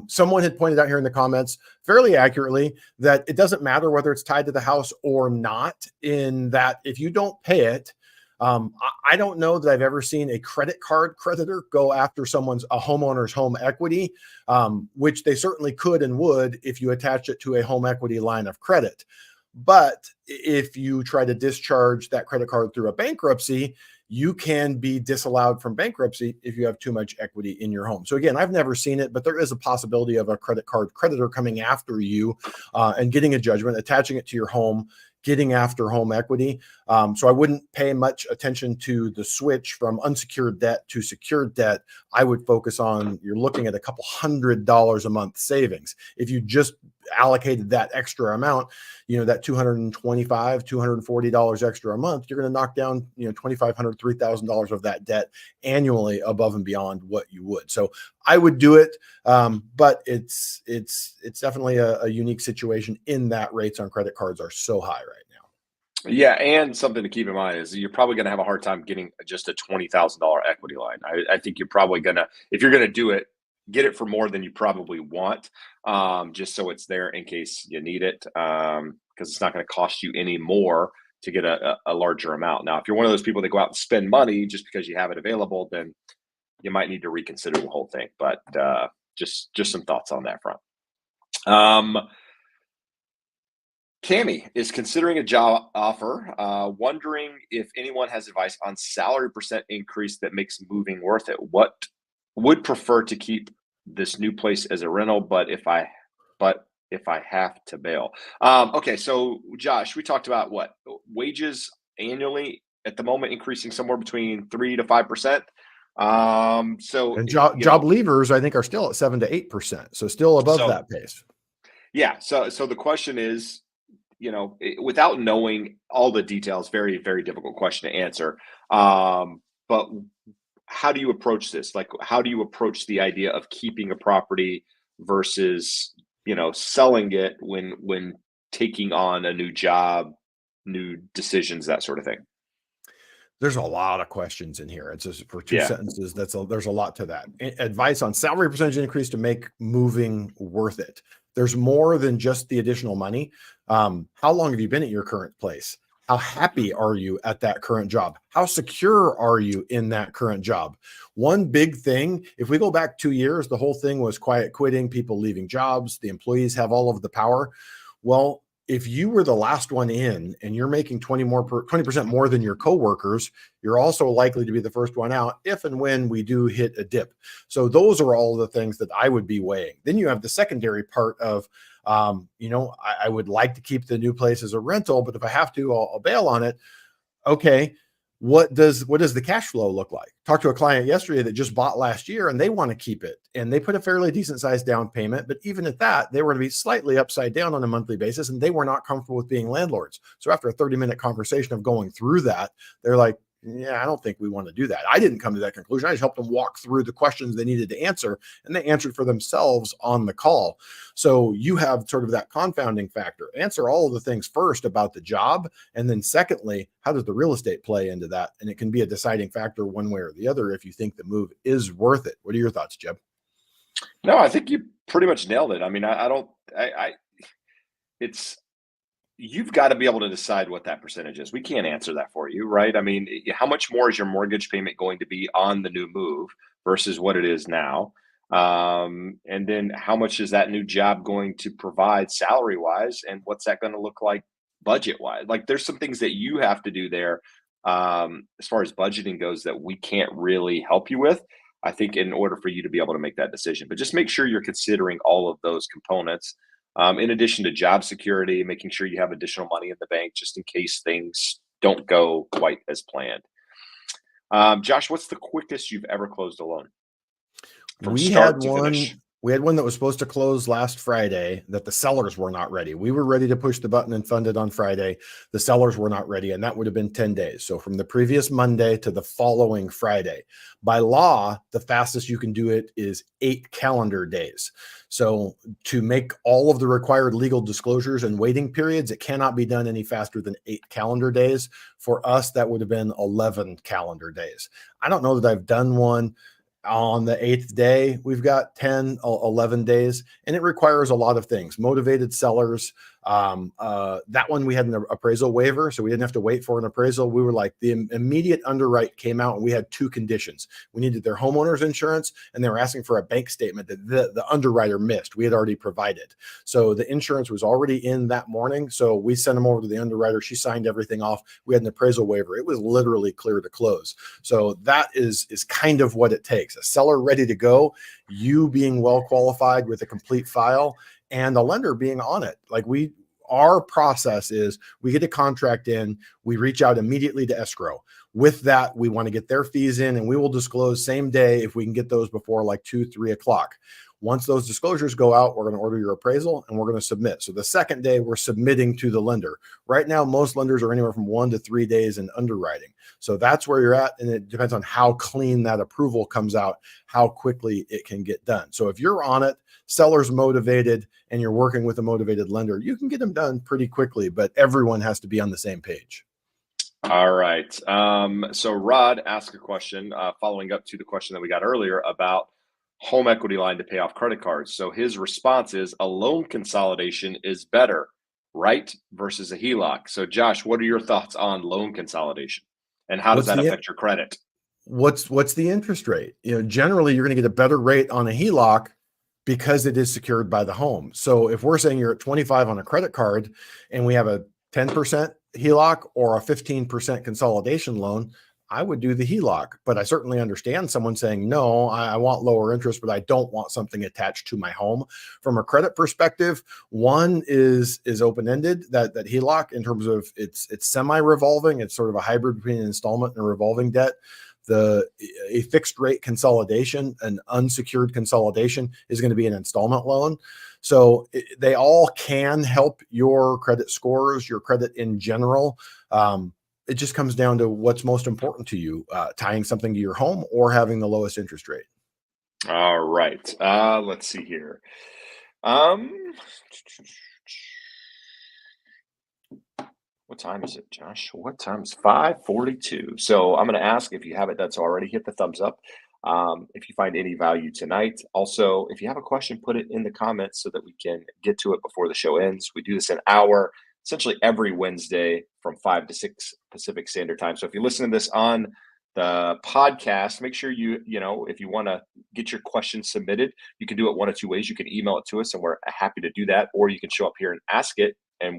Someone had pointed out here in the comments fairly accurately that it doesn't matter whether it's tied to the house or not, in that if you don't pay it, I don't know that I've ever seen a credit card creditor go after a homeowner's home equity, which they certainly could and would if you attach it to a home equity line of credit. But if you try to discharge that credit card through a bankruptcy, you can be disallowed from bankruptcy if you have too much equity in your home. So again, I've never seen it, but there is a possibility of a credit card creditor coming after you and getting a judgment, attaching it to your home, getting after home equity. So I wouldn't pay much attention to the switch from unsecured debt to secured debt. I would focus on, you're looking at a couple $100 a month savings. If you just allocated that extra amount, that $225, $240 extra a month, you're going to knock down, $2,500, $3,000 of that debt annually above and beyond what you would. So I would do it. But it's definitely a unique situation in that rates on credit cards are so high right now. Yeah, and something to keep in mind is you're probably going to have a hard time getting just a $20,000 equity line. I think you're probably going to, if you're going to do it, get it for more than you probably want, just so it's there in case you need it, because it's not going to cost you any more to get a larger amount. Now, if you're one of those people that go out and spend money just because you have it available, then you might need to reconsider the whole thing. But just some thoughts on that front. Tammy is considering a job offer, wondering if anyone has advice on salary percent increase that makes moving worth it. What would prefer to keep this new place as a rental, but if I have to bail. Okay, so Josh, we talked about what wages annually at the moment increasing somewhere between 3 to 5%. So And job leavers, I think, are still at 7 to 8%, so still above that pace. Yeah. So the question is, without knowing all the details, very, very difficult question to answer. But how do you approach this? Like, how do you approach the idea of keeping a property versus, selling it when taking on a new job, new decisions, that sort of thing? There's a lot of questions in here. It's just for two sentences. There's a lot to that. Advice on salary percentage increase to make moving worth it. There's more than just the additional money. How long have you been at your current place? How happy are you at that current job? How secure are you in that current job? One big thing, if we go back 2 years, the whole thing was quiet quitting, people leaving jobs, the employees have all of the power. Well, if you were the last one in and you're making 20% more than your coworkers, you're also likely to be the first one out if and when we do hit a dip. So those are all the things that I would be weighing. Then you have the secondary part of, I would like to keep the new place as a rental, but if I have to, I'll bail on it. Okay. What does the cash flow look like? Talked to a client yesterday that just bought last year and they want to keep it. And they put a fairly decent sized down payment, but even at that, they were going to be slightly upside down on a monthly basis and they were not comfortable with being landlords. So after a 30-minute conversation of going through that, they're like, yeah, I don't think we want to do that. I didn't come to that conclusion. I just helped them walk through the questions they needed to answer, and they answered for themselves on the call. So you have sort of that confounding factor. Answer all of the things first about the job, and then secondly, how does the real estate play into that? And it can be a deciding factor one way or the other if you think the move is worth it. What are your thoughts, Jeb? No, I think you pretty much nailed it. I mean, you've got to be able to decide what that percentage is. We can't answer that for you, right? I mean, how much more is your mortgage payment going to be on the new move versus what it is now? And then how much is that new job going to provide salary wise? And what's that going to look like budget wise? Like there's some things that you have to do there as far as budgeting goes that we can't really help you with. I think in order for you to be able to make that decision, but just make sure you're considering all of those components. In addition to job security, making sure you have additional money in the bank just in case things don't go quite as planned. Josh, what's the quickest you've ever closed a loan from We start had to one finish? We had one that was supposed to close last Friday that the sellers were not ready. We were ready to push the button and fund it on Friday. The sellers were not ready, and that would have been 10 days. So from the previous Monday to the following Friday. By law, the fastest you can do it is 8 calendar days. So to make all of the required legal disclosures and waiting periods, it cannot be done any faster than 8 calendar days. For us, that would have been 11 calendar days. I don't know that I've done one on the 8th day. We've got 10, 11 days, and it requires a lot of things. Motivated sellers. That one we had an appraisal waiver, so we didn't have to wait for an appraisal. We were like, the immediate underwrite came out, and we had 2 conditions. We needed their homeowner's insurance, and they were asking for a bank statement that the underwriter missed. We had already provided. So the insurance was already in that morning. So we sent them over to the underwriter. She signed everything off. We had an appraisal waiver. It was literally clear to close. So that is kind of what it takes. A seller ready to go, you being well qualified with a complete file, and the lender being on it. Like our process is we get a contract in, we reach out immediately to escrow. With that, we want to get their fees in, and we will disclose same day if we can get those before like 2, 3 o'clock. Once those disclosures go out, we're going to order your appraisal and we're going to submit. So the second day we're submitting to the lender. Right now, most lenders are anywhere from 1 to 3 days in underwriting. So that's where you're at. And it depends on how clean that approval comes out, how quickly it can get done. So if you're on it, seller's motivated, and you're working with a motivated lender, you can get them done pretty quickly, but everyone has to be on the same page. All right. So Rod asked a question following up to the question that we got earlier about home equity line to pay off credit cards. So his response is a loan consolidation is better, right? Versus a HELOC. So Josh, what are your thoughts on loan consolidation, and how does that affect your credit? What's the interest rate? Generally you're going to get a better rate on a HELOC because it is secured by the home. So if we're saying you're at 25 on a credit card and we have a 10% HELOC or a 15% consolidation loan, I would do the HELOC. But I certainly understand someone saying, no, I want lower interest, but I don't want something attached to my home. From a credit perspective, one is open-ended, that HELOC, in terms of it's semi-revolving. It's sort of a hybrid between an installment and a revolving debt. A fixed rate consolidation, an unsecured consolidation, is going to be an installment loan. So they all can help your credit scores, your credit in general. It just comes down to what's most important to you, tying something to your home or having the lowest interest rate. All right. Let's see here. What time is it, Josh? What time is 5:42? So I'm going to ask, if you haven't done so already, hit the thumbs up. If you find any value tonight. Also, if you have a question, put it in the comments so that we can get to it before the show ends. We do this an hour, essentially every Wednesday from 5 to 6 Pacific Standard Time. So if you listen to this on the podcast, make sure if you want to get your questions submitted, you can do it one of 2 ways. You can email it to us and we're happy to do that, or you can show up here and ask it, and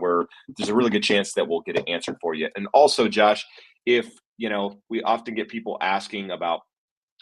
there's a really good chance that we'll get it answered for you. And also, Josh, if we often get people asking about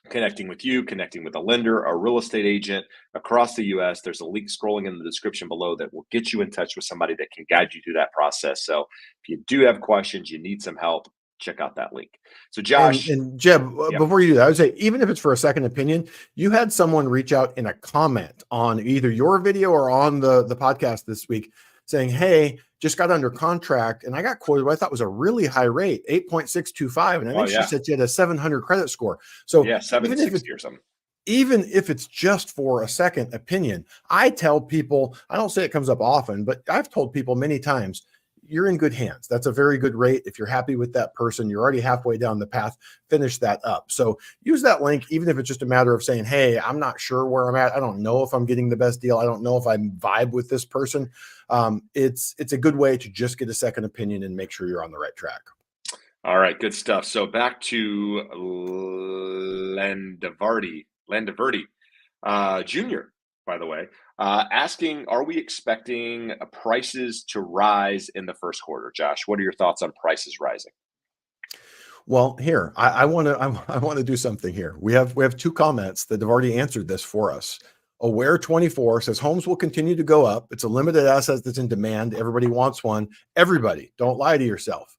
connecting with you, connecting with a lender, a real estate agent across the US, there's a link scrolling in the description below that will get you in touch with somebody that can guide you through that process. So if you do have questions, you need some help, check out that link. So Josh. And Jeb, before you do that, I would say, even if it's for a second opinion, you had someone reach out in a comment on either your video or on the podcast this week saying, hey, just got under contract and I got quoted what I thought was a really high rate, 8.625. And I think she said she had a 700 credit score. So yeah, 760 or something. Even if it's just for a second opinion, I tell people, I don't say it comes up often, but I've told people many times, you're in good hands. That's a very good rate. If you're happy with that person, you're already halfway down the path, finish that up. So use that link, even if it's just a matter of saying, hey, I'm not sure where I'm at. I don't know if I'm getting the best deal. I don't know if I vibe with this person. It's a good way to just get a second opinion and make sure you're on the right track. All right, good stuff. So back to Landaverdi Jr., by the way, asking, are we expecting prices to rise in the first quarter? Josh, what are your thoughts on prices rising? Well, here, I want to do something here. We have 2 comments that have already answered this for us. Aware 24 says homes will continue to go up. It's a limited asset that's in demand. Everybody wants one. Everybody, don't lie to yourself.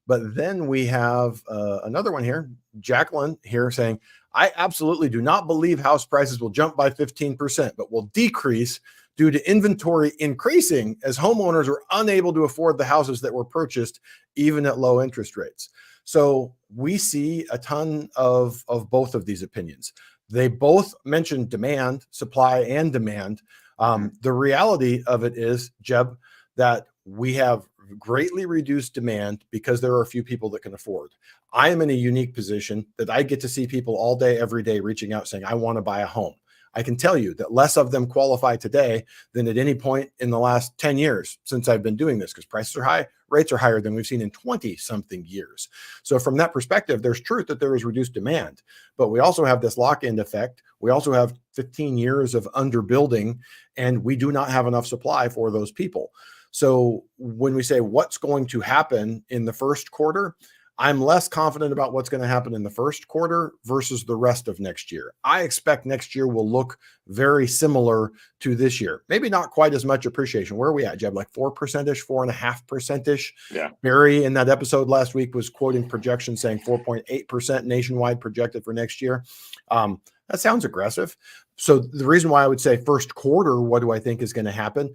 But then we have another one here, Jacqueline here, saying, I absolutely do not believe house prices will jump by 15%, but will decrease due to inventory increasing as homeowners are unable to afford the houses that were purchased even at low interest rates. So we see a ton of both of these opinions. They both mention demand, supply, and demand. Mhm. The reality of it is, Jeb, that we have greatly reduced demand because there are a few people that can afford. I am in a unique position that I get to see people all day, every day reaching out saying, I want to buy a home. I can tell you that less of them qualify today than at any point in the last 10 years since I've been doing this, because prices are high, rates are higher than we've seen in 20 something years. So from that perspective, there's truth that there is reduced demand, but we also have this lock-in effect. We also have 15 years of underbuilding, and we do not have enough supply for those people. So when we say what's going to happen in the first quarter, I'm less confident about what's going to happen in the first quarter versus the rest of next year. I expect next year will look very similar to this year. Maybe not quite as much appreciation. Where are we at, Jeb? Like 4%ish, 4.5%ish. Yeah. Barry in that episode last week was quoting projections saying 4.8% nationwide projected for next year. That sounds aggressive. So the reason why I would say first quarter, what do I think is going to happen?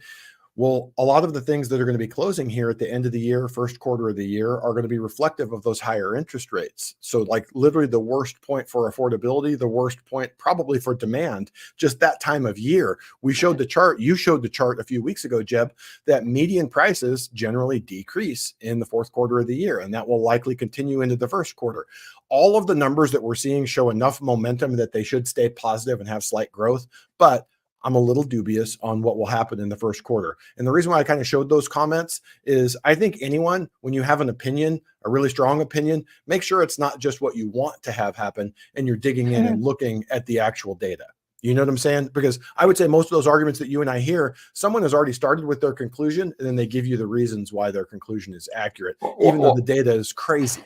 Well, a lot of the things that are going to be closing here at the end of the year, first quarter of the year, are going to be reflective of those higher interest rates. So like literally the worst point for affordability, the worst point probably for demand, just that time of year. We showed the chart, you showed the chart a few weeks ago, Jeb, that median prices generally decrease in the fourth quarter of the year, and that will likely continue into the first quarter. All of the numbers that we're seeing show enough momentum that they should stay positive and have slight growth, but I'm a little dubious on what will happen in the first quarter. And the reason why I kind of showed those comments is I think anyone, when you have an opinion, a really strong opinion, make sure it's not just what you want to have happen and you're digging in and looking at the actual data. You know what I'm saying? Because I would say most of those arguments that you and I hear, someone has already started with their conclusion and then they give you the reasons why their conclusion is accurate, even though the Well, data is crazy.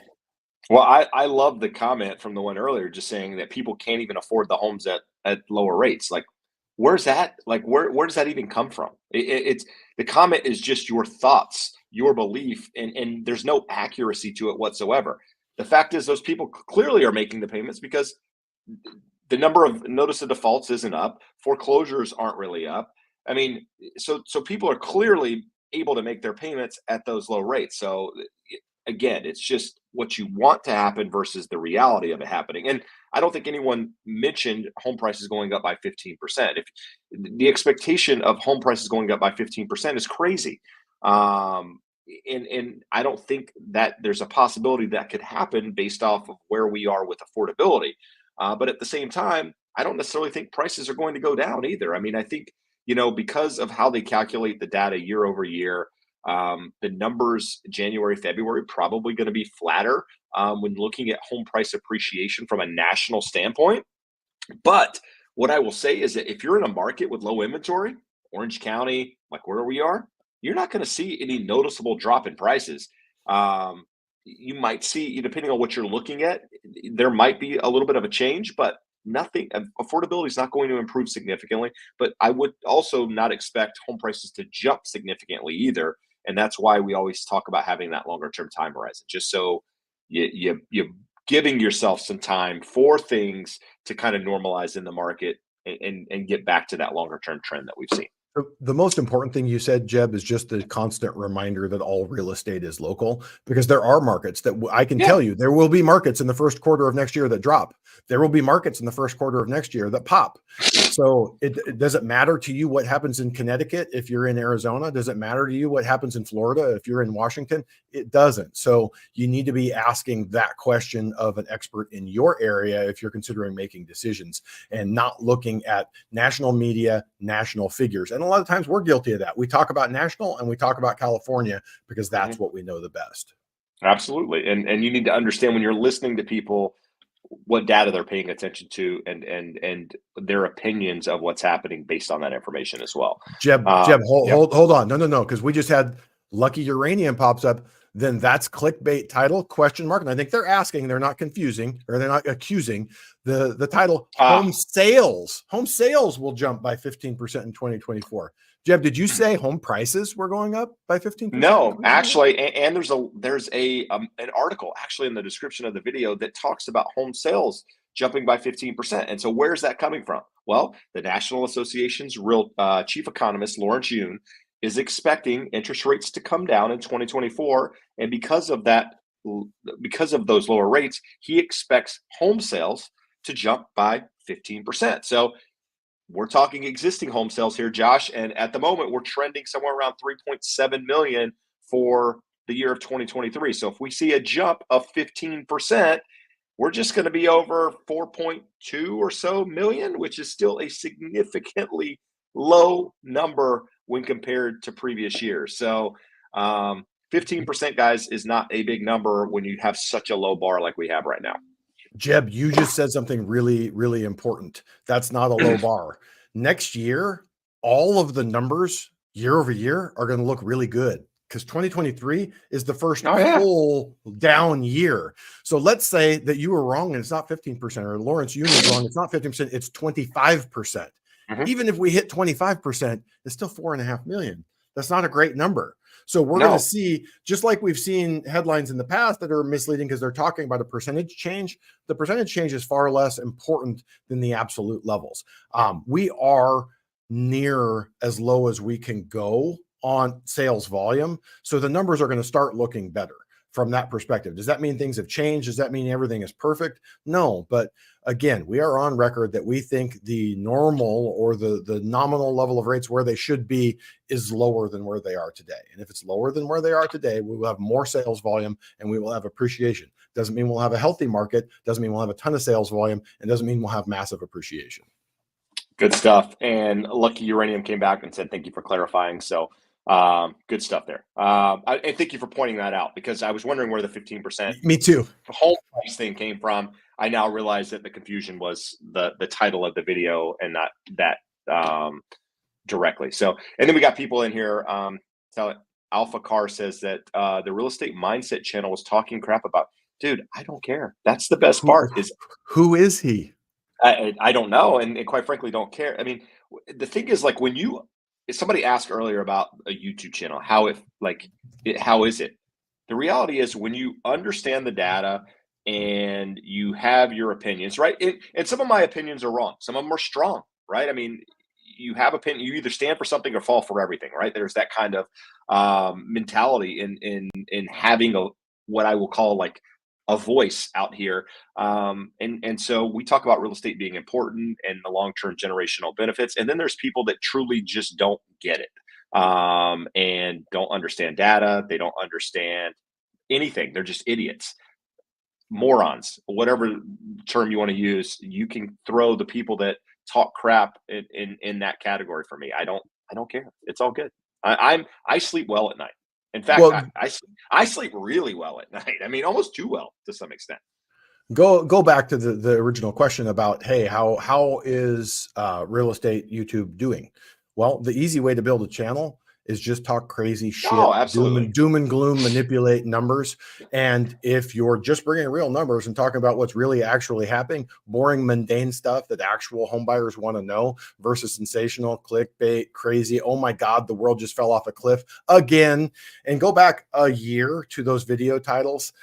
I love the comment from the one earlier, just saying that people can't even afford the homes at lower rates. Like, where's that? Like, where does that even come from? It's the comment is just your thoughts, your belief, and there's no accuracy to it whatsoever. The fact is, those people clearly are making the payments because the number of notice of defaults isn't up, foreclosures aren't really up. I mean, so people are clearly able to make their payments at those low rates. So again, it's just what you want to happen versus the reality of it happening. And I don't think anyone mentioned home prices going up by 15%. If the expectation of home prices going up by 15% is crazy. And I don't think that there's a possibility that could happen based off of where we are with affordability. But at the same time, I don't necessarily think prices are going to go down either. I mean, I think, because of how they calculate the data year over year, the numbers January, February probably going to be flatter when looking at home price appreciation from a national standpoint. But what I will say is that if you're in a market with low inventory, Orange County, like where we are, you're not going to see any noticeable drop in prices. You might see, depending on what you're looking at, there might be a little bit of a change, but nothing. Affordability is not going to improve significantly. But I would also not expect home prices to jump significantly either, and that's why we always talk about having that longer term time horizon, just so you giving yourself some time for things to kind of normalize in the market and get back to that longer term trend that we've seen. The most important thing you said, Jeb, is just the constant reminder that all real estate is local, because there are markets that I can Yeah. tell you there will be markets in the first quarter of next year that drop. There will be markets in the first quarter of next year that pop. So does it matter to you what happens in Connecticut if you're in Arizona? Does it matter to you what happens in Florida if you're in Washington? It doesn't. So you need to be asking that question of an expert in your area if you're considering making decisions, and not looking at national media, national figures. And a lot of times we're guilty of that. We talk about national and we talk about California because that's Mhm. what we know the best. Absolutely. And you need to understand when you're listening to people what data they're paying attention to and their opinions of what's happening based on that information as well. Jeb, hold, Yep. hold on. No, because we just had Lucky Uranium pops up. Then that's clickbait title question mark. And I think they're asking, they're not confusing, or they're not accusing the title home Ah, sales. Home sales will jump by 15% in 2024. Jeb, did you say home prices were going up by 15% in no, 2024? actually, and there's a an article actually in the description of the video that talks about home sales jumping by 15%. And so where's that coming from? Well, the National Association's real chief economist, Lawrence Yun, is expecting interest rates to come down in 2024. And because of that, because of those lower rates, he expects home sales to jump by 15%. So we're talking existing home sales here, Josh, and at the moment we're trending somewhere around 3.7 million for the year of 2023. So if we see a jump of 15%, we're just going to be over 4.2 or so million, which is still a significantly low number when compared to previous years. So 15%, guys, is not a big number when you have such a low bar like we have right now. Jeb, you just said something really, really important. That's not a low bar. Next year, all of the numbers year over year are going to look really good because 2023 is the first full down year. So let's say that you were wrong and it's not 15%, or Lawrence Yun is wrong, it's not 15%, it's 25%. Even if we hit 25%, it's still 4.5 million. That's not a great number. So we're going to see, just like we've seen headlines in the past that are misleading because they're talking about a percentage change, the percentage change is far less important than the absolute levels. We are near as low as we can go on sales volume. So the numbers are going to start looking better from that perspective. Does that mean things have changed? Does that mean everything is perfect? No, but again, we are on record that we think the normal or the nominal level of rates where they should be is lower than where they are today. And if it's lower than where they are today, we will have more sales volume and we will have appreciation. Doesn't mean we'll have a healthy market. Doesn't mean we'll have a ton of sales volume. And doesn't mean we'll have massive appreciation. Good stuff. And Lucky Uranium came back and said, thank you for clarifying. So good stuff there. And thank you for pointing that out because I was wondering where the 15% Me too. home price thing came from. I now realize that the confusion was the title of the video and not that directly. So, and then we got people in here. So Alpha Car says that the real estate mindset channel was talking crap about, dude, I don't care. That's the best part is who is he? I don't know. And quite frankly, don't care. I mean, the thing is like when somebody asked earlier about a YouTube channel, how is it? The reality is when you understand the data and you have your opinions, right? And some of my opinions are wrong. Some of them are strong, right? I mean, you have opinion, you either stand for something or fall for everything, right? There's that kind of mentality in having what I will call like a voice out here. And so we talk about real estate being important and the long-term generational benefits. And then there's people that truly just don't get it and don't understand data. They don't understand anything. They're just idiots, morons, whatever term you want to use. You can throw the people that talk crap in that category for me. I don't care. It's all good. I sleep well at night. In fact, well, I sleep really well at night. I mean, almost too well to some extent. Go back to the original question about, hey, how is real estate YouTube doing? Well, the easy way to build a channel is just talk crazy shit, doom and gloom, manipulate numbers. And if you're just bringing real numbers and talking about what's really actually happening, boring, mundane stuff that actual home buyers want to know versus sensational, clickbait, crazy, oh my God, the world just fell off a cliff again. And go back a year to those video titles.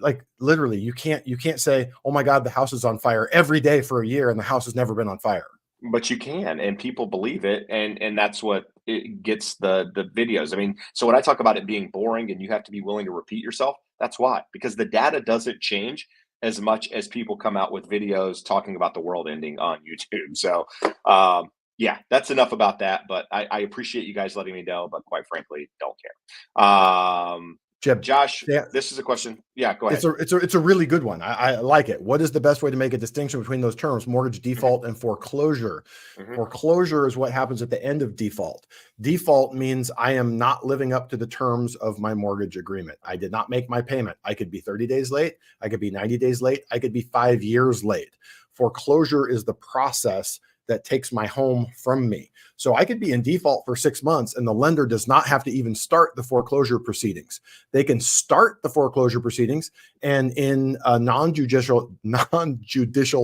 Like literally, you can't say, oh my God, the house is on fire every day for a year and the house has never been on fire. But you can, and people believe it, and that's what it gets the videos. I mean, so when I talk about it being boring and you have to be willing to repeat yourself, that's why, because the data doesn't change as much as people come out with videos talking about the world ending on YouTube. So yeah, that's enough about that. But I appreciate you guys letting me know, but quite frankly, don't care. Jeb, Josh, this is a question. Yeah, go ahead. It's a really good one. I like it. What is the best way to make a distinction between those terms, mortgage default and foreclosure? Foreclosure is what happens at the end of default. Default means I am not living up to the terms of my mortgage agreement. I did not make my payment. I could be 30 days late. I could be 90 days late. I could be 5 years late. Foreclosure is the process that takes my home from me. So I could be in default for 6 months and the lender does not have to even start the foreclosure proceedings. They can start the foreclosure proceedings, and in a non-judicial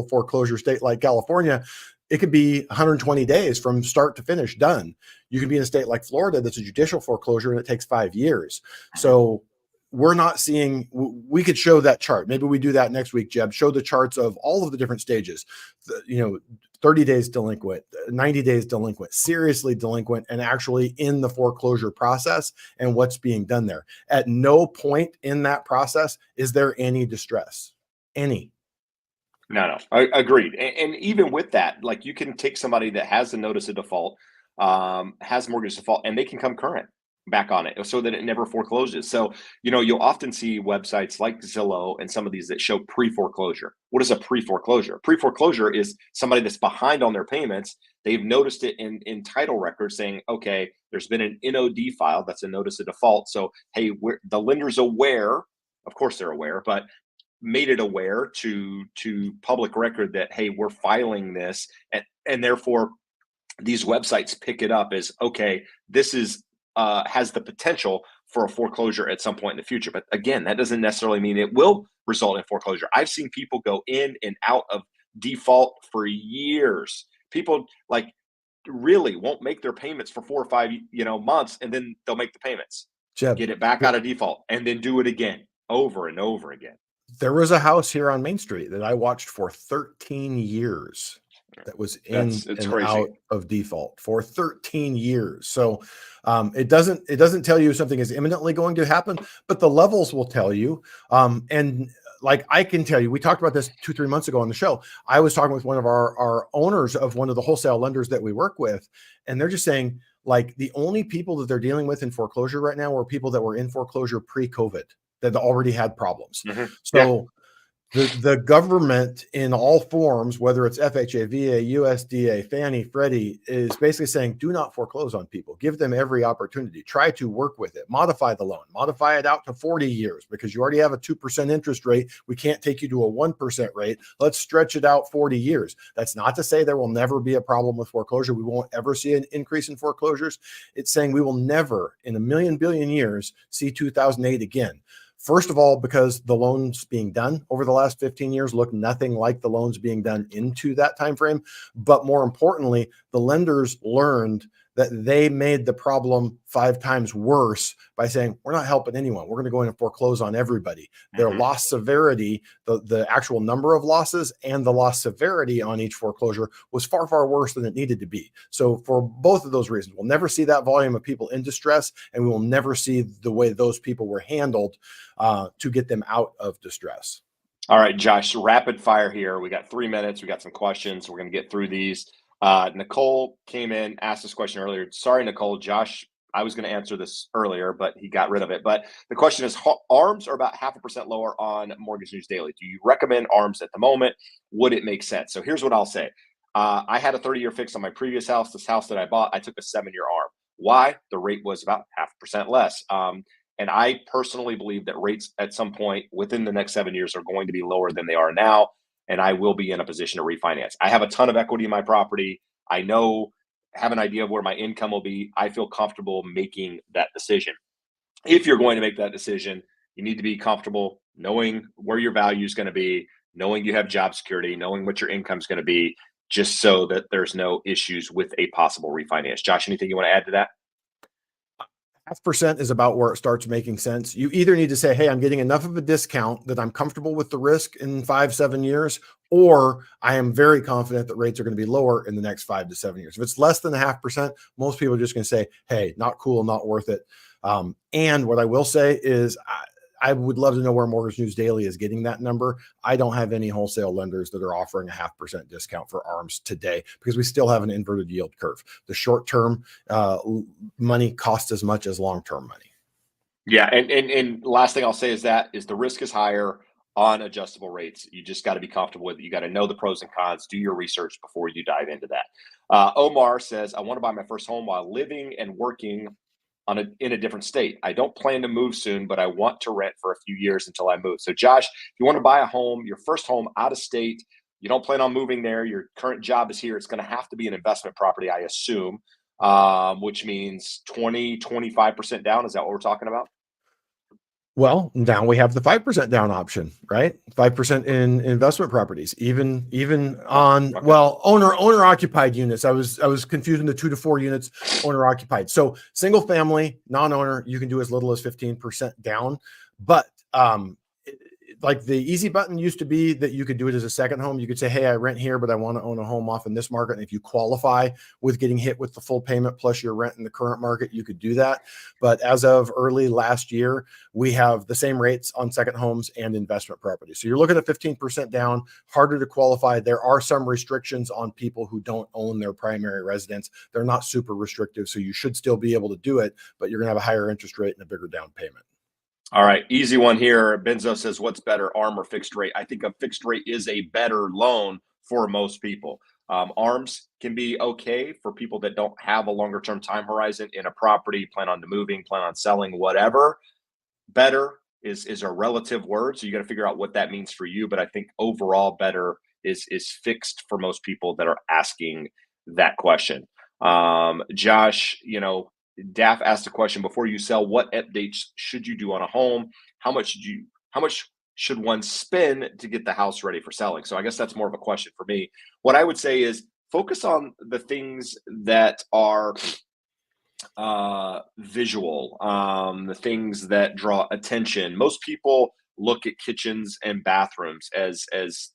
foreclosure state like California, it could be 120 days from start to finish done. You can be in a state like Florida that's a judicial foreclosure and it takes 5 years. So we're not seeing, we could show that chart. Maybe we do that next week, Jeb, show the charts of all of the different stages, 30 days delinquent, 90 days delinquent, seriously delinquent, and actually in the foreclosure process and what's being done there. At no point in that process is there any distress, any. No, agreed. And even with that, like you can take somebody that has a notice of default, has mortgage default, and they can come current back on it so that it never forecloses. So, you'll often see websites like Zillow and some of these that show pre-foreclosure. What is a pre-foreclosure? Pre-foreclosure is somebody that's behind on their payments. They've noticed it in title records saying, okay, there's been an NOD file, that's a notice of default. So, hey, the lender's aware, of course they're aware, but made it aware to public record that, hey, we're filing this, and therefore these websites pick it up as, okay, this is has the potential for a foreclosure at some point in the future. But again, that doesn't necessarily mean it will result in foreclosure. I've seen people go in and out of default for years. People like really won't make their payments for 4 or 5 months, and then they'll make the payments, Jeb, get it back out of default, and then do it again over and over again. there was a house here on Main Street that I watched for 13 years that was in and crazy. out of default for 13 years. So it doesn't tell you something is imminently going to happen, but the levels will tell you. And like I can tell you, we talked about this 2-3 months ago on the show. I was talking with one of our owners of one of the wholesale lenders that we work with, and they're just saying, like, the only people that they're dealing with in foreclosure right now are people that were in foreclosure pre-COVID that already had problems. Mm-hmm. So the government in all forms, whether it's FHA, VA, USDA, Fannie, Freddie, is basically saying, do not foreclose on people. Give them every opportunity. Try to work with it. Modify the loan. Modify it out to 40 years because you already have a 2% interest rate. We can't take you to a 1% rate. Let's stretch it out 40 years. That's not to say there will never be a problem with foreclosure. We won't ever see an increase in foreclosures. It's saying we will never in a million billion years see 2008 again. First of all, because the loans being done over the last 15 years look nothing like the loans being done into that time frame. But more importantly, the lenders learned that they made the problem 5 times worse by saying, we're not helping anyone. We're going to go in and foreclose on everybody. Their loss severity, the actual number of losses and the loss severity on each foreclosure was far, far worse than it needed to be. So for both of those reasons, we'll never see that volume of people in distress, and we will never see the way those people were handled to get them out of distress. All right, Josh, rapid fire here. We got 3 minutes. We got some questions. We're going to get through these. Nicole came in, asked this question earlier. Sorry, Nicole. Josh, I was going to answer this earlier, but he got rid of it. But the question is, ARMs are about 0.5% lower on Mortgage News Daily. Do you recommend ARMs at the moment? Would it make sense? So here's what I'll say. I had a 30-year fix on my previous house. This house that I bought, I took a 7-year ARM. Why? The rate was about 0.5% less. And I personally believe that rates at some point within the next 7 years are going to be lower than they are now. And I will be in a position to refinance. I have a ton of equity in my property. I have an idea of where my income will be. I feel comfortable making that decision. If you're going to make that decision, you need to be comfortable knowing where your value is going to be, knowing you have job security, knowing what your income is going to be, just so that there's no issues with a possible refinance. Josh, anything you want to add to that? 0.5% is about where it starts making sense. You either need to say, hey, I'm getting enough of a discount that I'm comfortable with the risk in 5-7 years, or I am very confident that rates are going to be lower in the next 5 to 7 years. If it's less than 0.5%, most people are just going to say, hey, not cool, not worth it. And what I will say is I would love to know where Mortgage News Daily is getting that number. I don't have any wholesale lenders that are offering a 0.5% discount for ARMs today because we still have an inverted yield curve. The short-term money costs as much as long-term money. Yeah, and last thing I'll say is the risk is higher on adjustable rates. You just got to be comfortable with it. You got to know the pros and cons, do your research before you dive into that. Omar says, I want to buy my first home while living and working in a different state. I don't plan to move soon, but I want to rent for a few years until I move. So Josh, if you want to buy a home, your first home out of state, you don't plan on moving there, your current job is here, it's going to have to be an investment property, I assume, which means 25% down. Is that what we're talking about? Well, now we have the 5% down option, right? 5% in investment properties, even on, okay. Well, owner occupied units. I was confusing the 2 to 4 units, owner occupied. So single family, non-owner, you can do as little as 15% down. But like the easy button used to be that you could do it as a second home. You could say, hey, I rent here, but I want to own a home off in this market. And if you qualify with getting hit with the full payment plus your rent in the current market, you could do that. But as of early last year, we have the same rates on second homes and investment properties. So you're looking at 15% down, harder to qualify. There are some restrictions on people who don't own their primary residence. They're not super restrictive. So you should still be able to do it, but you're going to have a higher interest rate and a bigger down payment. All right, easy one here. Benzo says, what's better, ARM or fixed rate? I think a fixed rate is a better loan for most people. ARMs can be okay for people that don't have a longer term time horizon in a property, plan on moving, plan on selling, whatever. Better is a relative word, so you got to figure out what that means for you. But I think overall, better is fixed for most people that are asking that question. Josh, Daff asked a question: before you sell, what updates should you do on a home? How much should one spend to get the house ready for selling? So I guess that's more of a question for me. What I would say is focus on the things that are visual, the things that draw attention. Most people look at kitchens and bathrooms as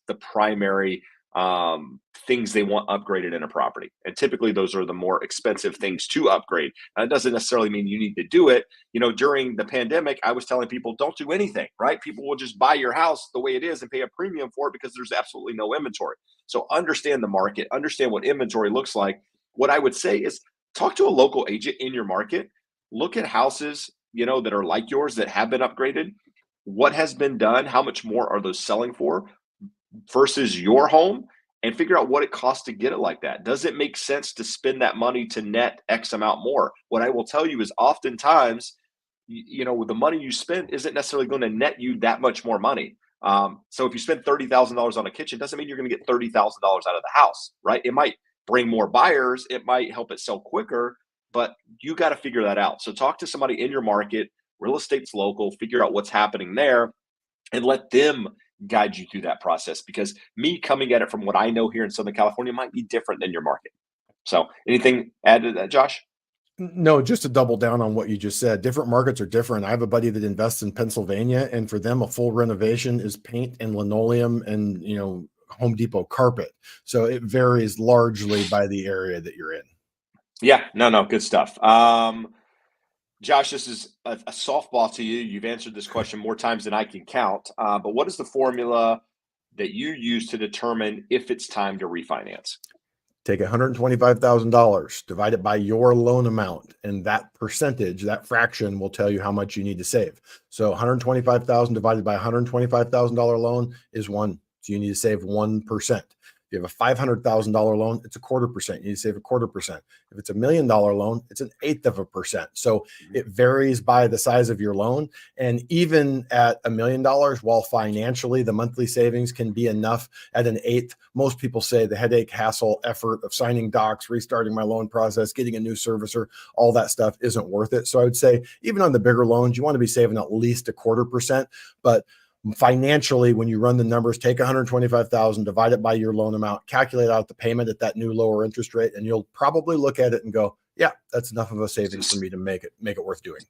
the primary things they want upgraded in a property, and typically those are the more expensive things to upgrade. That doesn't necessarily mean you need to do it. During the pandemic, I was telling people don't do anything, right? People will just buy your house the way it is and pay a premium for it because there's absolutely no inventory. So understand the market, understand what inventory looks like. What I would say is talk to a local agent in your market. Look at houses, that are like yours that have been upgraded. What has been done? How much more are those selling for versus your home? And figure out what it costs to get it like that. Does it make sense to spend that money to net X amount more? What I will tell you is oftentimes, with the money you spend isn't necessarily going to net you that much more money. So if you spend $30,000 on a kitchen, doesn't mean you're going to get $30,000 out of the house, right? It might bring more buyers. It might help it sell quicker, but you got to figure that out. So talk to somebody in your market. Real estate's local. Figure out what's happening there, and let them guide you through that process. Because me coming at it from what I know here in Southern California might be different than your market. So, anything add to that, Josh? No, just to double down on what you just said, different markets are different. I have a buddy that invests in Pennsylvania, and for them, a full renovation is paint and linoleum and, Home Depot carpet. So it varies largely by the area that you're in. Yeah, no, good stuff. Josh, this is a softball to you. You've answered this question more times than I can count. But what is the formula that you use to determine if it's time to refinance? Take $125,000, divide it by your loan amount, and that percentage, that fraction will tell you how much you need to save. So 125,000 divided by $125,000 loan is 1. So you need to save 1%. If you have a $500,000 loan, it's 0.25%. You need to save 0.25%. If it's $1 million loan, it's 0.1%. So it varies by the size of your loan. And even at $1 million, while financially the monthly savings can be enough at 1/8, most people say the headache, hassle, effort of signing docs, restarting my loan process, getting a new servicer, all that stuff isn't worth it. So I would say even on the bigger loans, you want to be saving at least 0.25%. But financially, when you run the numbers, take 125,000, divide it by your loan amount, calculate out the payment at that new lower interest rate, and you'll probably look at it and go, yeah, that's enough of a savings for me to make it worth doing.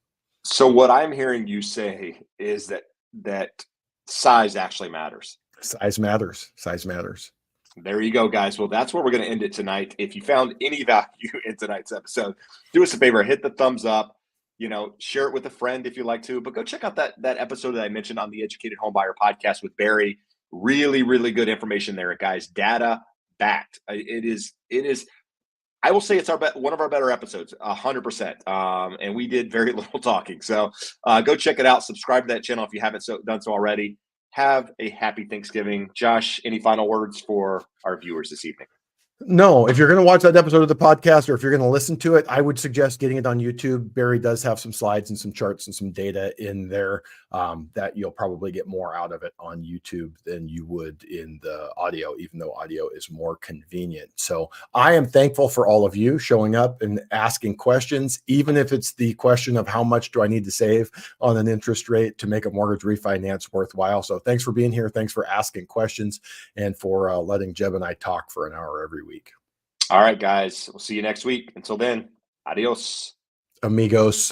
So what I'm hearing you say is that size actually matters. Size matters. Size matters. There you go, guys. Well, that's where we're going to end it tonight. If you found any value in tonight's episode, do us a favor, hit the thumbs up. Share it with a friend if you like to, but go check out that episode that I mentioned on the Educated Homebuyer podcast with Barry. Really, really good information there, guys. Data backed. It is. I will say it's one of our better episodes, 100%. And we did very little talking. So go check it out. Subscribe to that channel if you haven't done so already. Have a happy Thanksgiving. Josh, any final words for our viewers this evening? No, if you're going to watch that episode of the podcast, or if you're going to listen to it, I would suggest getting it on YouTube. Barry does have some slides and some charts and some data in there that you'll probably get more out of it on YouTube than you would in the audio, even though audio is more convenient. So I am thankful for all of you showing up and asking questions, even if it's the question of how much do I need to save on an interest rate to make a mortgage refinance worthwhile. So thanks for being here. Thanks for asking questions and for letting Jeb and I talk for an hour every week. All right, guys. We'll see you next week. Until then, adios. Amigos.